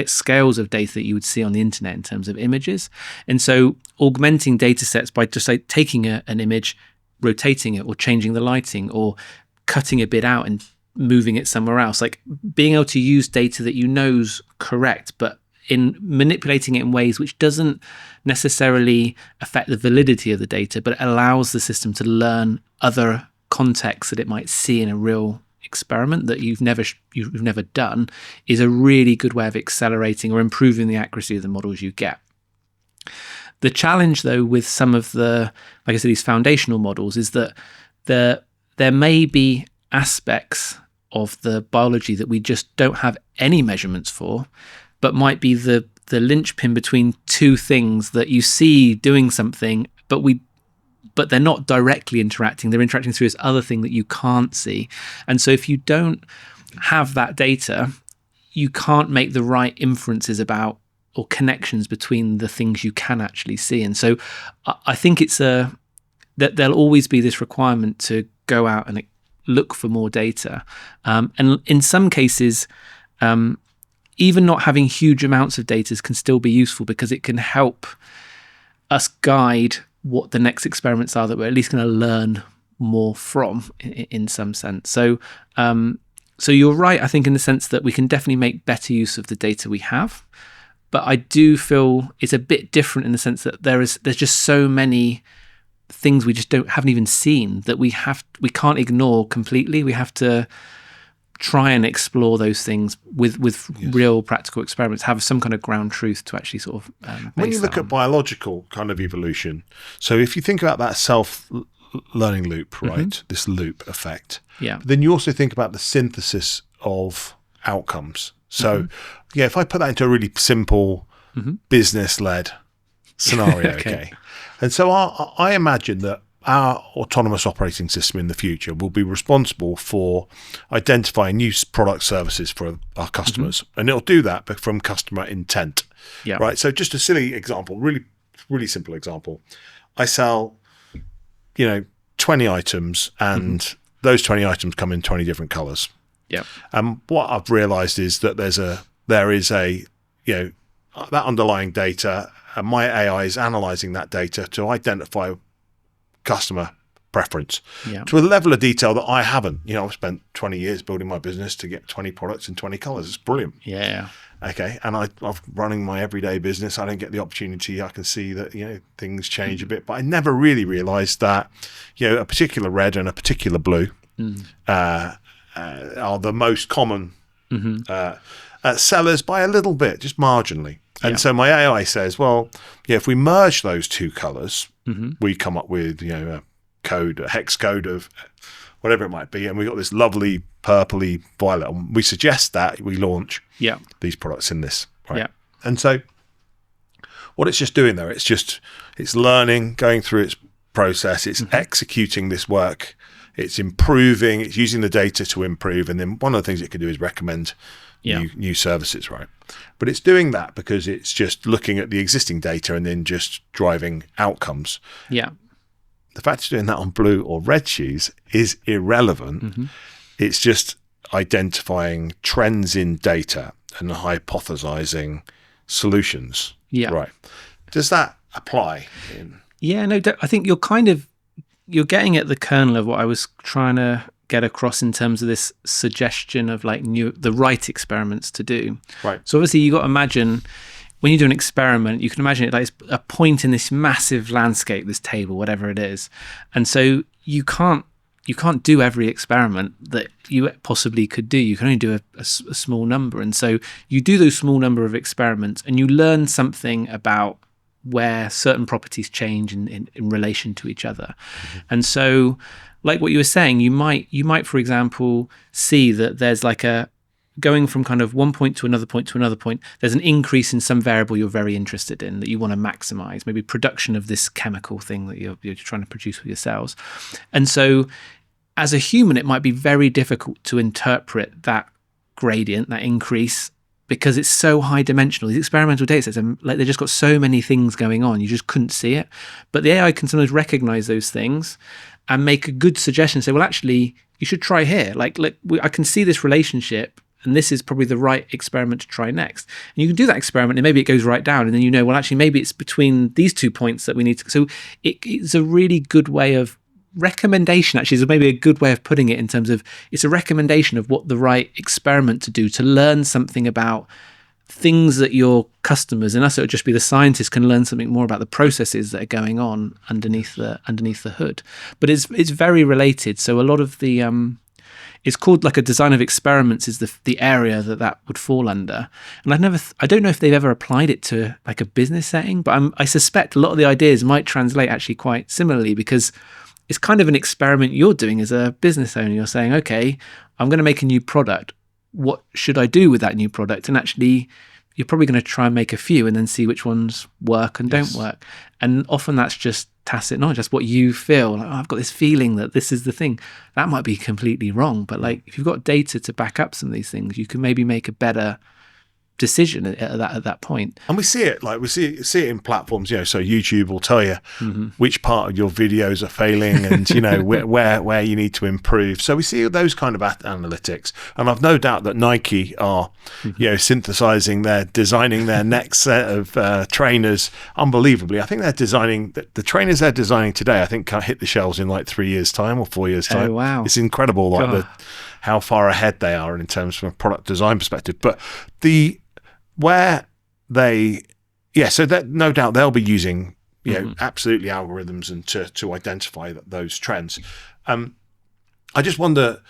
scales of data that you would see on the internet in terms of images. And so augmenting data sets by just like taking an image, rotating it or changing the lighting or cutting a bit out and moving it somewhere else, like being able to use data that you know's correct, but in manipulating it in ways which doesn't necessarily affect the validity of the data, but it allows the system to learn other contexts that it might see in a real experiment that you've never done, is a really good way of accelerating or improving the accuracy of the models you get. The challenge, though, with some of the, like I said, these foundational models is that there may be aspects of the biology that we just don't have any measurements for, but might be the linchpin between two things that you see doing something, but they're not directly interacting. They're interacting through this other thing that you can't see. And so if you don't have that data, you can't make the right inferences about or connections between the things you can actually see. And so I think it's that there'll always be this requirement to go out and look for more data. And in some cases, even not having huge amounts of data can still be useful because it can help us guide what the next experiments are that we're at least going to learn more from in some sense. So you're right, I think, in the sense that we can definitely make better use of the data we have. But I do feel it's a bit different in the sense that there's just so many things we just haven't even seen that we can't ignore completely. We have to try and explore those things with real practical experiments, have some kind of ground truth to actually sort of when you look at biological kind of evolution, so if you think about that self-learning loop, right, this loop effect, then you also think about the synthesis of outcomes. So if I put that into a really simple business-led scenario, okay. And so I imagine that our autonomous operating system in the future will be responsible for identifying new product services for our customers. And it'll do that from customer intent, right? So just a silly example, really, really simple example. I sell, 20 items and those 20 items come in 20 different colors. Yeah. And what I've realized is that there is a that underlying data, and my AI is analyzing that data to identify customer preference to a level of detail that I haven't. I've spent 20 years building my business to get 20 products in 20 colors. It's brilliant. Yeah. Okay. And I'm running my everyday business. I don't get the opportunity. I can see that, things change a bit, but I never really realized that, a particular red and a particular blue are the most common sellers by a little bit, just marginally. And so my AI says, well, if we merge those two colors, we come up with, a code, a hex code of whatever it might be, and we've got this lovely purpley violet, and we suggest that we launch these products in this, right? Yeah. And so what it's just doing there, it's learning, going through its process, it's executing this work, it's improving, it's using the data to improve, and then one of the things it can do is recommend new services, right? But it's doing that because it's just looking at the existing data and then just driving outcomes. Yeah. The fact it's doing that on blue or red shoes is irrelevant. It's just identifying trends in data and hypothesizing solutions. Yeah. Right. Does that apply? Yeah, no, I think you're getting at the kernel of what I was trying to get across in terms of this suggestion of like the right experiments to do. Right. So obviously you got to imagine when you do an experiment, you can imagine it like a point in this massive landscape, this table, whatever it is. And so you can't do every experiment that you possibly could do. You can only do a small number. And so you do those small number of experiments and you learn something about where certain properties change in relation to each other. And so like what you were saying, you might, for example, see that there's like going from kind of one point to another point, there's an increase in some variable you're very interested in that you want to maximize, maybe production of this chemical thing that you're trying to produce with your cells. And so as a human, it might be very difficult to interpret that gradient, that increase, because it's so high dimensional. These experimental data sets, like, they've just got so many things going on, you just couldn't see it. But the AI can sometimes recognize those things and make a good suggestion, say, well, actually, you should try here. Like, look, I can see this relationship, and this is probably the right experiment to try next. And you can do that experiment, and maybe it goes right down, and then you know, well, actually, maybe it's between these 2 points that we need to. So it's a really good way of recommendation, actually, is maybe a good way of putting it, in terms of it's a recommendation of what the right experiment to do to learn something about things that your customers, and us, it would just be the scientists, can learn something more about the processes that are going on underneath the hood. But it's very related. So a lot of the it's called like a design of experiments is the area that would fall under. And I don't know if they've ever applied it to like a business setting, but I suspect a lot of the ideas might translate actually quite similarly, because it's kind of an experiment you're doing as a business owner. You're saying, okay, I'm going to make a new product. What should I do with that new product? And actually, you're probably going to try and make a few and then see which ones work and don't work. And often that's just tacit knowledge. That's what you feel. Like, oh, I've got this feeling that this is the thing. That might be completely wrong. But like, if you've got data to back up some of these things, you can maybe make a better decision at that point. And we see it it in platforms, so YouTube will tell you which part of your videos are failing and where you need to improve. So we see those kind of analytics, and I've no doubt that Nike are designing their next set of trainers unbelievably. I think they're designing the trainers they're designing today, I think, can't hit the shelves in like 3 years time or 4 years time. Oh, wow. It's incredible, like how far ahead they are in terms from a product design perspective. But so that no doubt they'll be using absolutely algorithms and to identify those trends. I just wonder,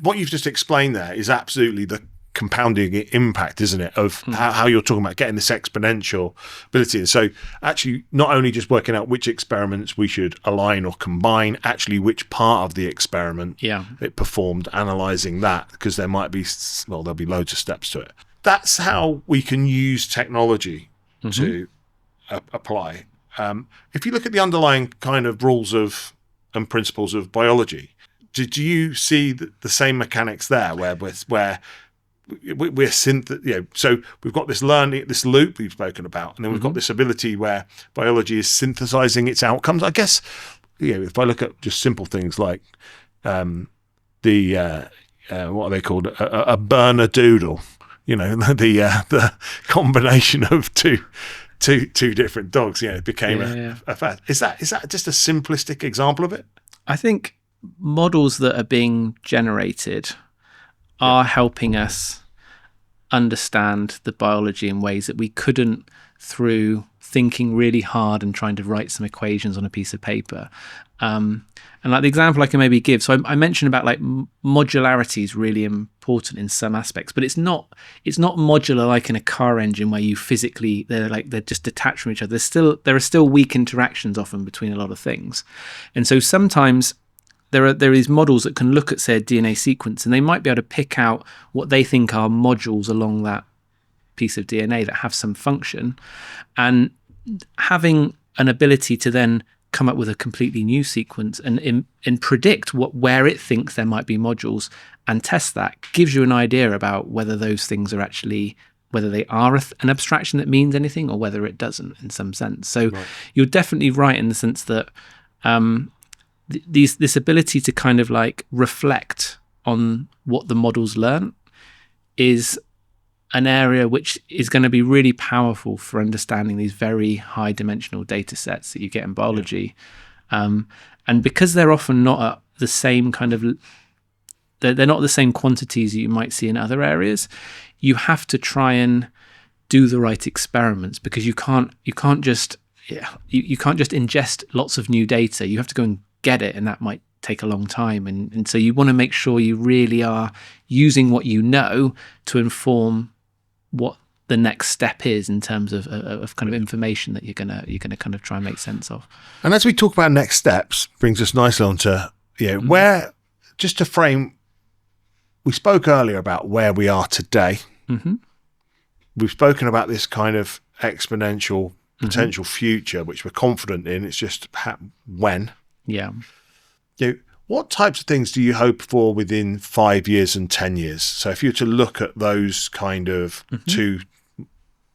what you've just explained there is absolutely the compounding impact, isn't it, of how you're talking about getting this exponential ability. And so actually not only just working out which experiments we should align or combine, actually which part of the experiment it performed, analysing that, because there might be, there'll be loads of steps to it. That's how we can use technology to apply. If you look at the underlying kind of rules and principles of biology, did you see the same mechanics there, where we're so we've got this loop we've spoken about, and then we've got this ability where biology is synthesizing its outcomes. I guess, if I look at just simple things like what are they called, a Bernedoodle, the combination of two different dogs, became a fad. Is that just a simplistic example of it? I think models that are being generated are helping us understand the biology in ways that we couldn't through thinking really hard and trying to write some equations on a piece of paper. And like the example I can maybe give, so I mentioned about like modularity is really important in some aspects, but it's not modular like in a car engine where you physically they're just detached from each other. There are still weak interactions often between a lot of things, and so sometimes there are these models that can look at, say, a DNA sequence, and they might be able to pick out what they think are modules along that piece of DNA that have some function, and having an ability to then come up with a completely new sequence and predict where it thinks there might be modules and test that gives you an idea about whether those things are actually, whether they are an abstraction that means anything or whether it doesn't in some sense. So you're definitely right in the sense that this ability to kind of like reflect on what the models learn is an area which is going to be really powerful for understanding these very high dimensional data sets that you get in biology. And because they're often not at the same kind of, they're not the same quantities that you might see in other areas, you have to try and do the right experiments, because you can't just ingest lots of new data. You have to go and get it, and that might take a long time. And so you want to make sure you really are using what you know to inform what the next step is in terms of kind of information that you're gonna kind of try and make sense of. And as we talk about next steps, brings us nicely onto where, just to frame, we spoke earlier about where we are today. Mm-hmm. We've spoken about this kind of exponential potential future, which we're confident in. It's just when. Yeah. What types of things do you hope for within 5 years and 10 years? So if you were to look at those kind of two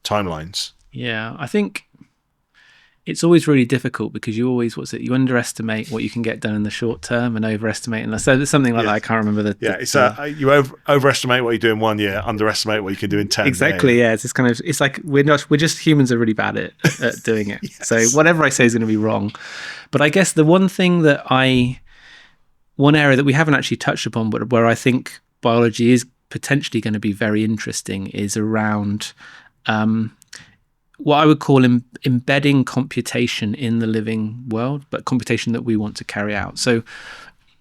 timelines. Yeah, I think it's always really difficult because you always, you underestimate what you can get done in the short term and overestimate. And so there's something like that. I can't remember you overestimate what you do in 1 year, underestimate what you can do in 10. Exactly. Yeah. It's kind of, it's like we're just humans are really bad at doing it. Yes. So whatever I say is going to be wrong. But I guess the one area that we haven't actually touched upon, but where I think biology is potentially going to be very interesting, is around what I would call embedding computation in the living world, but computation that we want to carry out. So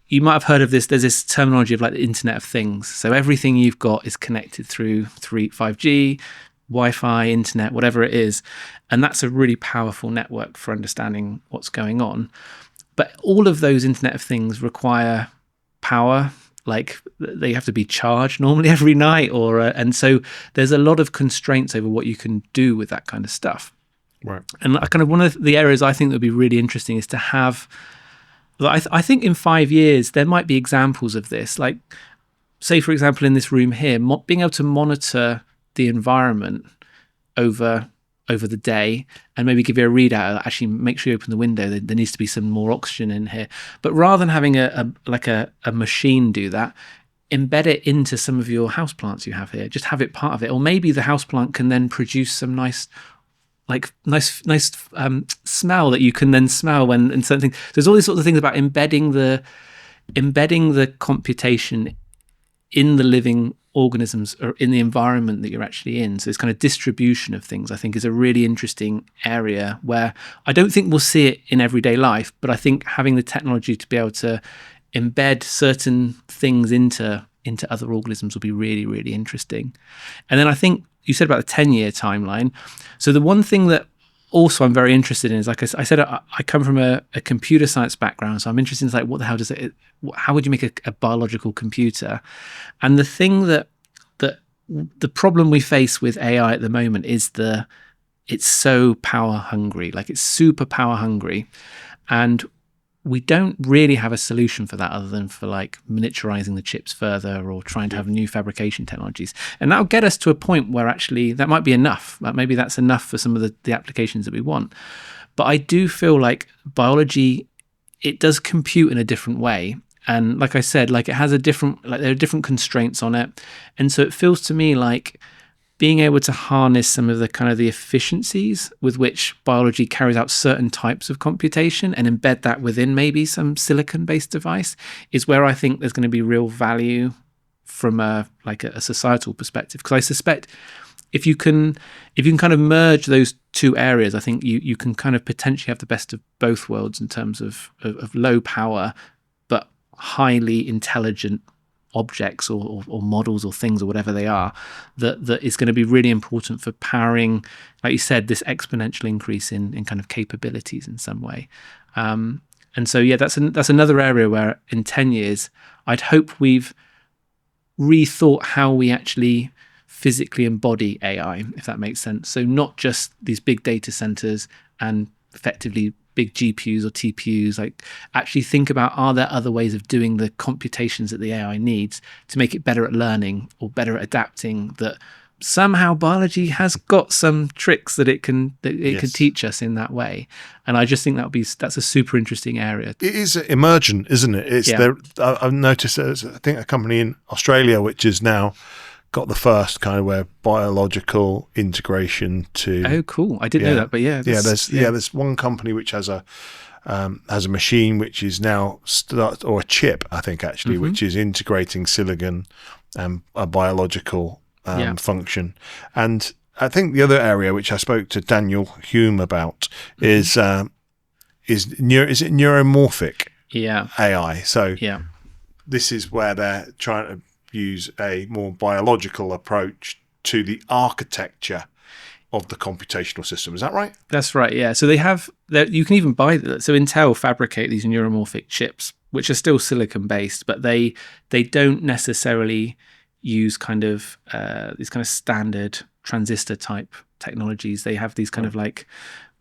you might have heard of this. There's this terminology of like the Internet of Things. So everything you've got is connected through 5G, Wi-Fi, internet, whatever it is. And that's a really powerful network for understanding what's going on. But all of those Internet of Things require power. Like they have to be charged normally every night, and so there's a lot of constraints over what you can do with that kind of stuff. Right. And kind of one of the areas I think that would be really interesting is to have. I think in 5 years there might be examples of this. Like, say for example, in this room here, being able to monitor the environment over the day and maybe give you a readout, actually make sure you open the window, there needs to be some more oxygen in here. But rather than having a machine do that, embed it into some of your houseplants you have here. Just have it part of it. Or maybe the houseplant can then produce some nice smell that you can then smell when, and certain things. So there's all these sorts of things about embedding the computation in the living organisms or in the environment that you're actually in. So this kind of distribution of things, I think, is a really interesting area where I don't think we'll see it in everyday life, but I think having the technology to be able to embed certain things into other organisms will be really, really interesting. And then I think you said about the 10-year timeline. So the one thing that also I'm very interested in is, like I said, I come from a computer science background, so I'm interested in like, what the hell does it, how would you make a biological computer? And the thing that the problem we face with AI at the moment is it's so power hungry, like it's super power hungry, and we don't really have a solution for that other than for like miniaturizing the chips further or trying to have new fabrication technologies. And that'll get us to a point where actually that might be enough. Like maybe that's enough for some of the applications that we want. But I do feel like biology, it does compute in a different way. And like I said, like it has there are different constraints on it. And so it feels to me like being able to harness some of the kind of the efficiencies with which biology carries out certain types of computation and embed that within maybe some silicon-based device is where I think there's going to be real value from a societal perspective. Because I suspect if you can kind of merge those two areas, I think you can kind of potentially have the best of both worlds in terms of low power but highly intelligent objects or models or things or whatever they are, that is going to be really important for powering, like you said, this exponential increase in kind of capabilities in some way. And so, yeah, that's another area where in 10 years, I'd hope we've rethought how we actually physically embody AI, if that makes sense. So not just these big data centers and effectively big GPUs or TPUs, like actually think about, are there other ways of doing the computations that the AI needs to make it better at learning or better at adapting, that somehow biology has got some tricks that it can teach us in that way. And I just think that's a super interesting area. It is emergent, isn't it? I've noticed there's, I think, a company in Australia which has now got the first kind of where biological integration to. Oh, cool! I didn't know that, but there's one company which has a machine which is now or a chip, I think actually, which is integrating silicon and a biological function. And I think the other area which I spoke to Daniel Hume about is neuromorphic AI. So this is where they're trying to use a more biological approach to the architecture of the computational system. Is that right? That's right, yeah. So you can even buy them. So Intel fabricate these neuromorphic chips, which are still silicon-based, but they don't necessarily use kind of these kind of standard transistor-type technologies. They have these kind of like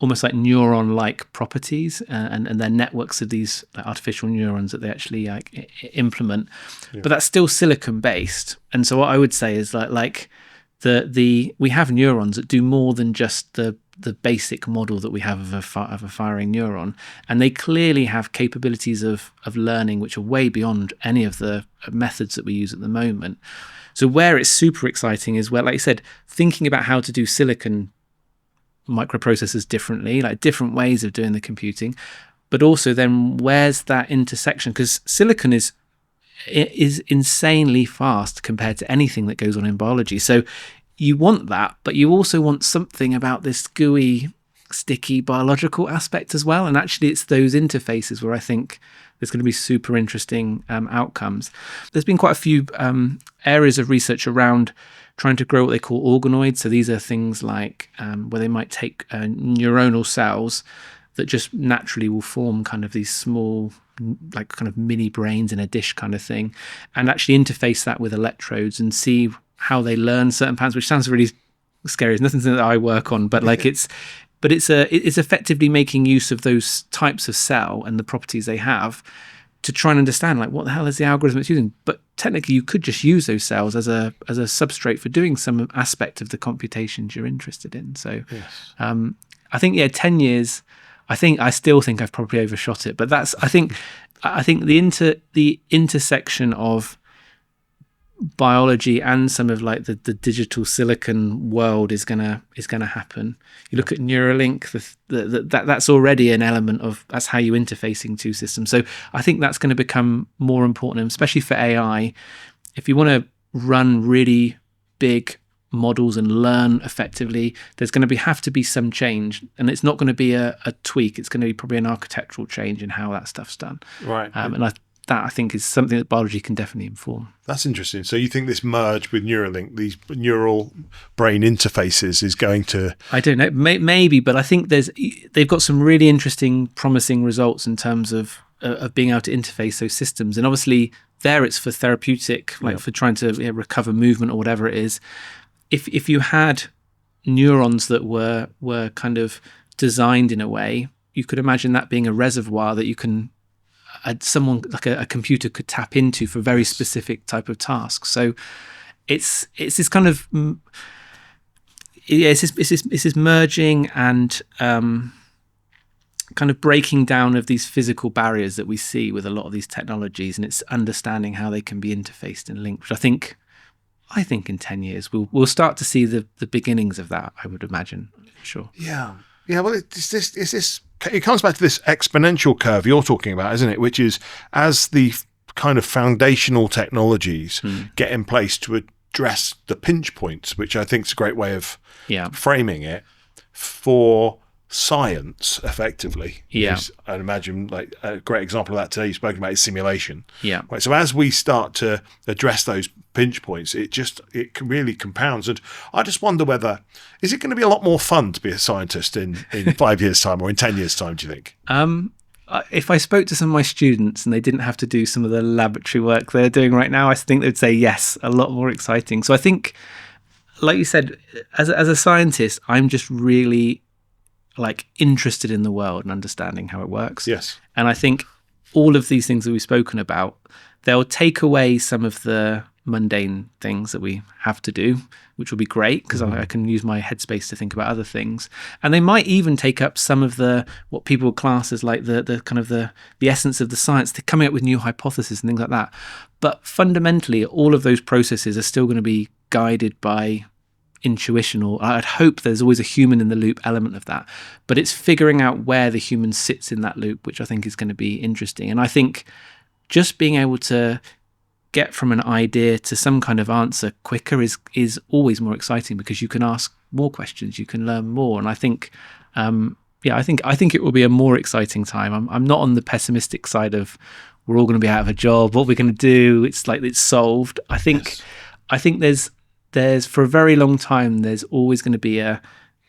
almost like neuron-like properties, and they're networks of these like artificial neurons that they actually like implement. Yeah. But that's still silicon-based. And so what I would say is like we have neurons that do more than just the basic model that we have of a firing neuron, and they clearly have capabilities of learning which are way beyond any of the methods that we use at the moment. So where it's super exciting is where, like you said, thinking about how to do silicon microprocessors differently, like different ways of doing the computing, but also then where's that intersection? Because silicon is insanely fast compared to anything that goes on in biology. So you want that, but you also want something about this gooey, sticky biological aspect as well. And actually it's those interfaces where I think there's going to be super interesting outcomes. There's been quite a few areas of research around trying to grow what they call organoids. So these are things like where they might take neuronal cells that just naturally will form kind of these small, like kind of mini brains in a dish kind of thing, and actually interface that with electrodes and see how they learn certain patterns, which sounds really scary. It's nothing that I work on, but like it's effectively making use of those types of cell and the properties they have to try and understand like what the hell is the algorithm it's using. But technically you could just use those cells as a substrate for doing some aspect of the computations you're interested in. So yes. I think 10 years, I still think I've probably overshot it, but I think the intersection of biology and some of like the digital silicon world is gonna happen. You look at Neuralink, that's already an element of, that's how you interfacing two systems. So I think that's going to become more important, especially for AI. If you want to run really big models and learn effectively, there's going to have to be some change, and it's not going to be a tweak. It's going to be probably an architectural change in how that stuff's done. Right. That I think is something that biology can definitely inform. That's interesting. So you think this merge with Neuralink, these neural brain interfaces, is going to... I don't know, maybe, but I think they've got some really interesting, promising results in terms of being able to interface those systems. And obviously there it's for therapeutic, like for trying to recover movement or whatever it is. If you had neurons that were kind of designed in a way, you could imagine that being a reservoir that you can... someone like a computer could tap into for very specific type of tasks. So it's this kind of it's this merging and kind of breaking down of these physical barriers that we see with a lot of these technologies, and it's understanding how they can be interfaced and linked, which I think in 10 years we'll start to see the beginnings of that, I would imagine. Sure. Yeah. Well, it comes back to this exponential curve you're talking about, isn't it? Which is as the kind of foundational technologies get in place to address the pinch points, which I think is a great way of framing it, for science effectively. Yeah. I'd imagine like a great example of that today you've spoken about is simulation. Yeah. Right. So as we start to address those pinch points, it really compounds. And I just wonder whether, is it going to be a lot more fun to be a scientist in 5 years' time or in 10 years' time, do you think? If I spoke to some of my students and they didn't have to do some of the laboratory work they're doing right now, I think they'd say yes, a lot more exciting. So I think, like you said, as a scientist, I'm just really like interested in the world and understanding how it works. Yes. And I think all of these things that we've spoken about, they'll take away some of the mundane things that we have to do, which will be great because I can use my headspace to think about other things. And they might even take up some of the what people would class as like the kind of the essence of the science. They're coming up with new hypotheses and things like that. But fundamentally, all of those processes are still going to be guided by intuition, or I'd hope there's always a human in the loop element of that. But it's figuring out where the human sits in that loop, which I think is going to be interesting. And I think just being able to get from an idea to some kind of answer quicker is always more exciting because you can ask more questions, you can learn more. And I think, I think it will be a more exciting time. I'm not on the pessimistic side of we're all going to be out of a job. What we're going to do? It's like it's solved. I think there's for a very long time there's always going to be an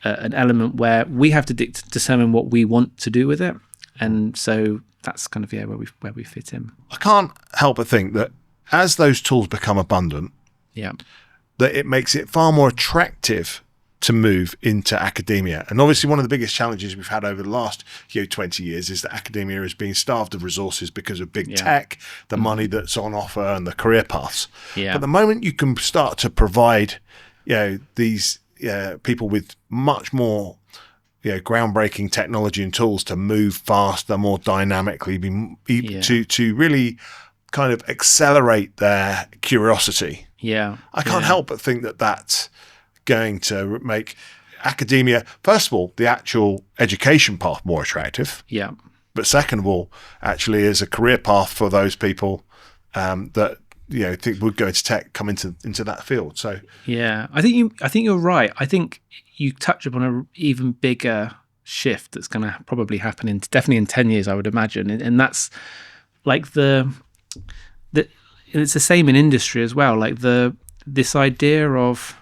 element where we have to determine what we want to do with it, and so that's kind of where we fit in. I can't help but think that as those tools become abundant, that it makes it far more attractive to move into academia. And obviously one of the biggest challenges we've had over the last 20 years is that academia is being starved of resources because of big tech, the money that's on offer and the career paths. Yeah. But the moment you can start to provide these people with much more groundbreaking technology and tools to move faster, more dynamically, to really kind of accelerate their curiosity. I can't help but think that that's going to make academia, first of all, the actual education path more attractive. But second of all, actually as a career path for those people that think would go into tech, come into that field. So I think you're right. I think you touch upon an even bigger shift that's going to probably happen definitely in 10 years, I would imagine. And that's like it's the same in industry as well. Like this idea of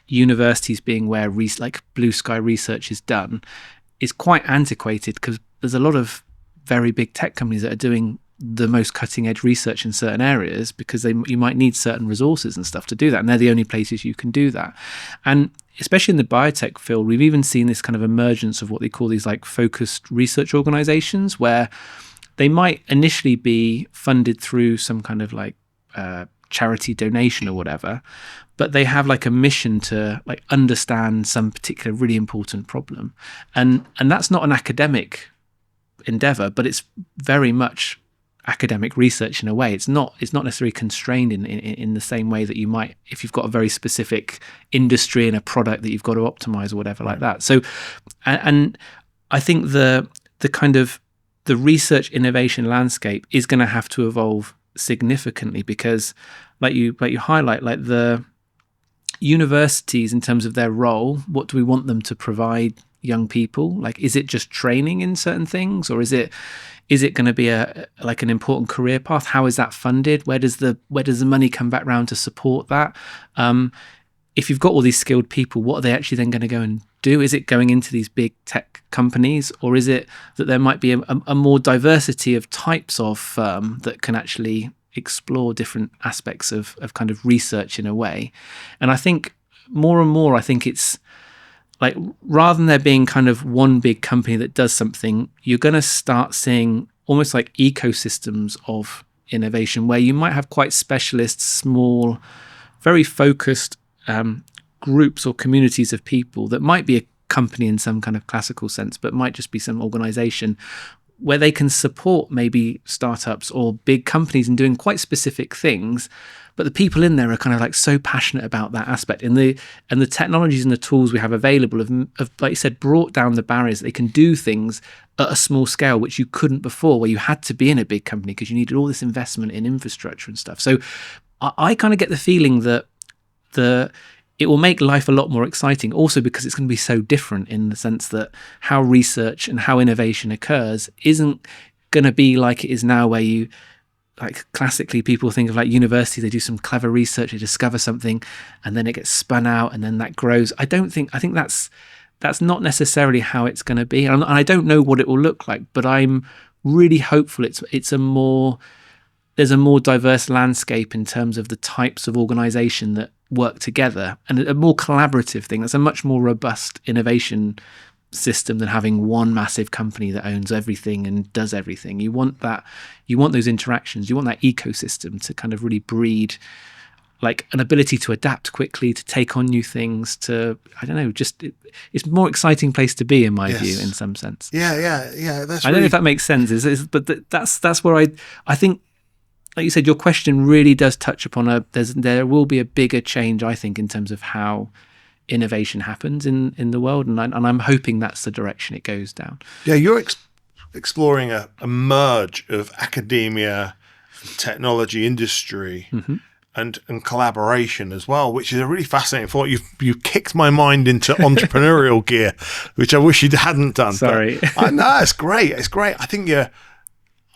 universities being where like blue sky research is done is quite antiquated because there's a lot of very big tech companies that are doing the most cutting edge research in certain areas because you might need certain resources and stuff to do that, and they're the only places you can do that. And especially in the biotech field, we've even seen this kind of emergence of what they call these like focused research organizations, where they might initially be funded through some kind of like charity donation or whatever, but they have like a mission to like understand some particular really important problem, and that's not an academic endeavor, but it's very much academic research in a way. It's not necessarily constrained in the same way that you might if you've got a very specific industry and a product that you've got to optimize or whatever like that. So, and I think the kind of the research innovation landscape is going to have to evolve significantly because, like you highlight, like the universities in terms of their role, what do we want them to provide young people? Like, is it just training in certain things, or is it going to be an important career path? How is that funded? Where does the money come back round to support that? If you've got all these skilled people, what are they actually then going to go and do? Is it going into these big tech companies, or is it that there might be a more diversity of types of firm that can actually explore different aspects of kind of research in a way? And I think more and more, I think it's like rather than there being kind of one big company that does something, you're going to start seeing almost like ecosystems of innovation where you might have quite specialist, small, very focused groups or communities of people that might be a company in some kind of classical sense, but might just be some organization where they can support maybe startups or big companies in doing quite specific things. But the people in there are kind of like so passionate about that aspect, and the technologies and the tools we have available have, like you said, brought down the barriers. They can do things at a small scale, which you couldn't before, where you had to be in a big company because you needed all this investment in infrastructure and stuff. So I kind of get the feeling that it will make life a lot more exciting, also because it's going to be so different in the sense that how research and how innovation occurs isn't going to be like it is now, where you, like, classically people think of like university, they do some clever research, they discover something, and then it gets spun out, and then that grows. I think that's not necessarily how it's going to be, and I don't know what it will look like, but I'm really hopeful there's a more diverse landscape in terms of the types of organization that work together, and a more collaborative thing. That's a much more robust innovation system than having one massive company that owns everything and does everything. You want those interactions, you want that ecosystem to kind of really breed like an ability to adapt quickly, to take on new things, to, I don't know, just it's a more exciting place to be in my view, in some sense. Yeah. I don't know if that makes sense, but that's where I think, like you said, your question really does touch upon there will be a bigger change, I think, in terms of how innovation happens in the world, and I'm hoping that's the direction it goes down. Yeah, you're exploring a merge of academia, technology, industry, and collaboration as well, which is a really fascinating thought. You've kicked my mind into entrepreneurial gear, which I wish you hadn't done. Sorry. No, it's great. It's great. I think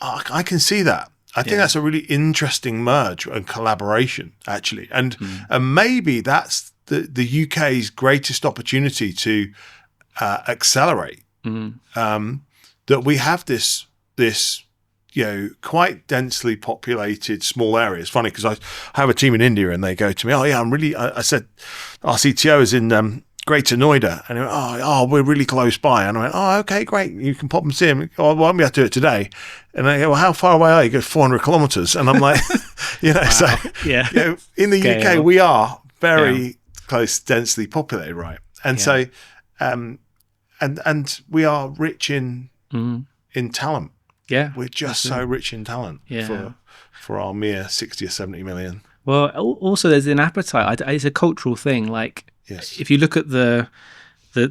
I can see that. I think that's a really interesting merge and collaboration, actually. And maybe that's the UK's greatest opportunity to accelerate. That we have this quite densely populated small areas. Funny, because I have a team in India and they go to me, I said, our CTO is in Greater Noida, and they went, we're really close by. And I went, okay, great, you can pop and see him. Why don't we have to do it today? And they go, well, how far away are you? He goes, 400 kilometers. And I'm like, wow. So in the UK, we are very close, densely populated, right? And so, and we are rich in talent. Yeah, we're just so rich in talent for our mere 60 or 70 million. Well, also there's an appetite. It's a cultural thing. Like, if you look at the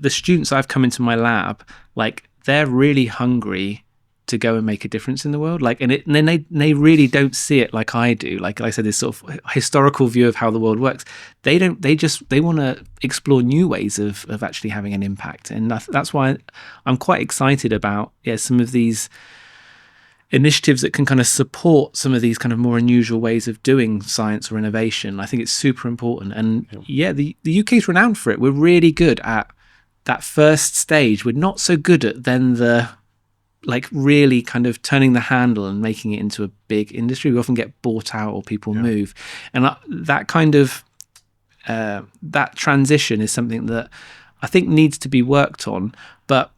students I've come into my lab, like, they're really hungry to go and make a difference in the world. Like, and then they really don't see it like I do. Like I said, this sort of historical view of how the world works. They want to explore new ways of actually having an impact, and that's why I'm quite excited about some of these initiatives that can kind of support some of these kind of more unusual ways of doing science or innovation. I think it's super important. And the UK is renowned for it. We're really good at that first stage. We're not so good at then the, like, really kind of turning the handle and making it into a big industry. We often get bought out or people move. And that kind of, that transition is something that I think needs to be worked on. But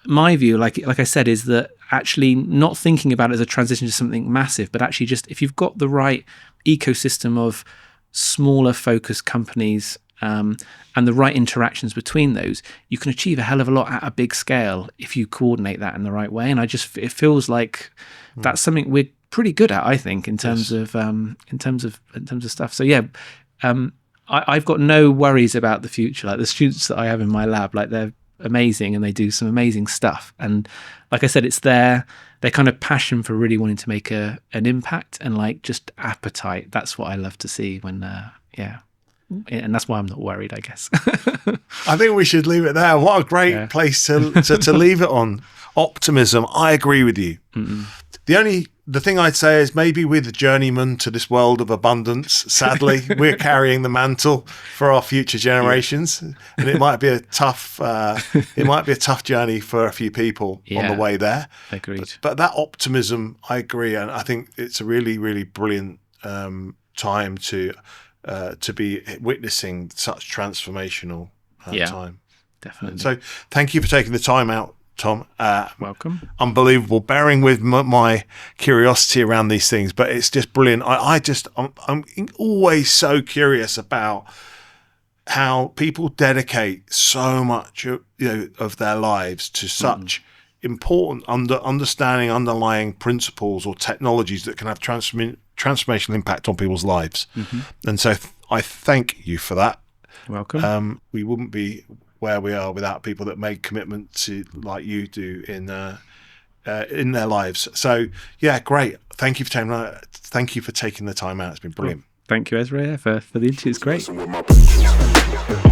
my view, like I said, is that actually not thinking about it as a transition to something massive, but actually just if you've got the right ecosystem of smaller focused companies and the right interactions between those, you can achieve a hell of a lot at a big scale if you coordinate that in the right way. And it feels like that's something we're pretty good at, I think, in terms of stuff. So I've got no worries about the future. Like, the students that I have in my lab, like, they're amazing and they do some amazing stuff. And like I said, it's their kind of passion for really wanting to make an impact and, like, just appetite. That's what I love to see when and that's why I'm not worried, I guess. I think we should leave it there. What a great place to leave it on. Optimism. I agree with you. The thing I'd say is maybe we're the journeyman to this world of abundance. Sadly, we're carrying the mantle for our future generations, and it might be a tough journey for a few people on the way there. Agreed. But that optimism, I agree, and I think it's a really, really brilliant time to be witnessing such transformational time. Definitely. So, thank you for taking the time out, Tom. Welcome. Unbelievable, bearing with my curiosity around these things, but it's just brilliant. I'm always so curious about how people dedicate so much of their lives to such important understanding underlying principles or technologies that can have transformational impact on people's lives. And so I thank you for that. Welcome. We wouldn't be where we are without people that made commitment to, like you do, in their lives. So great. Thank you for taking the time out. It's been brilliant. Thank you, Ezra, for the interview. It's great. Bye.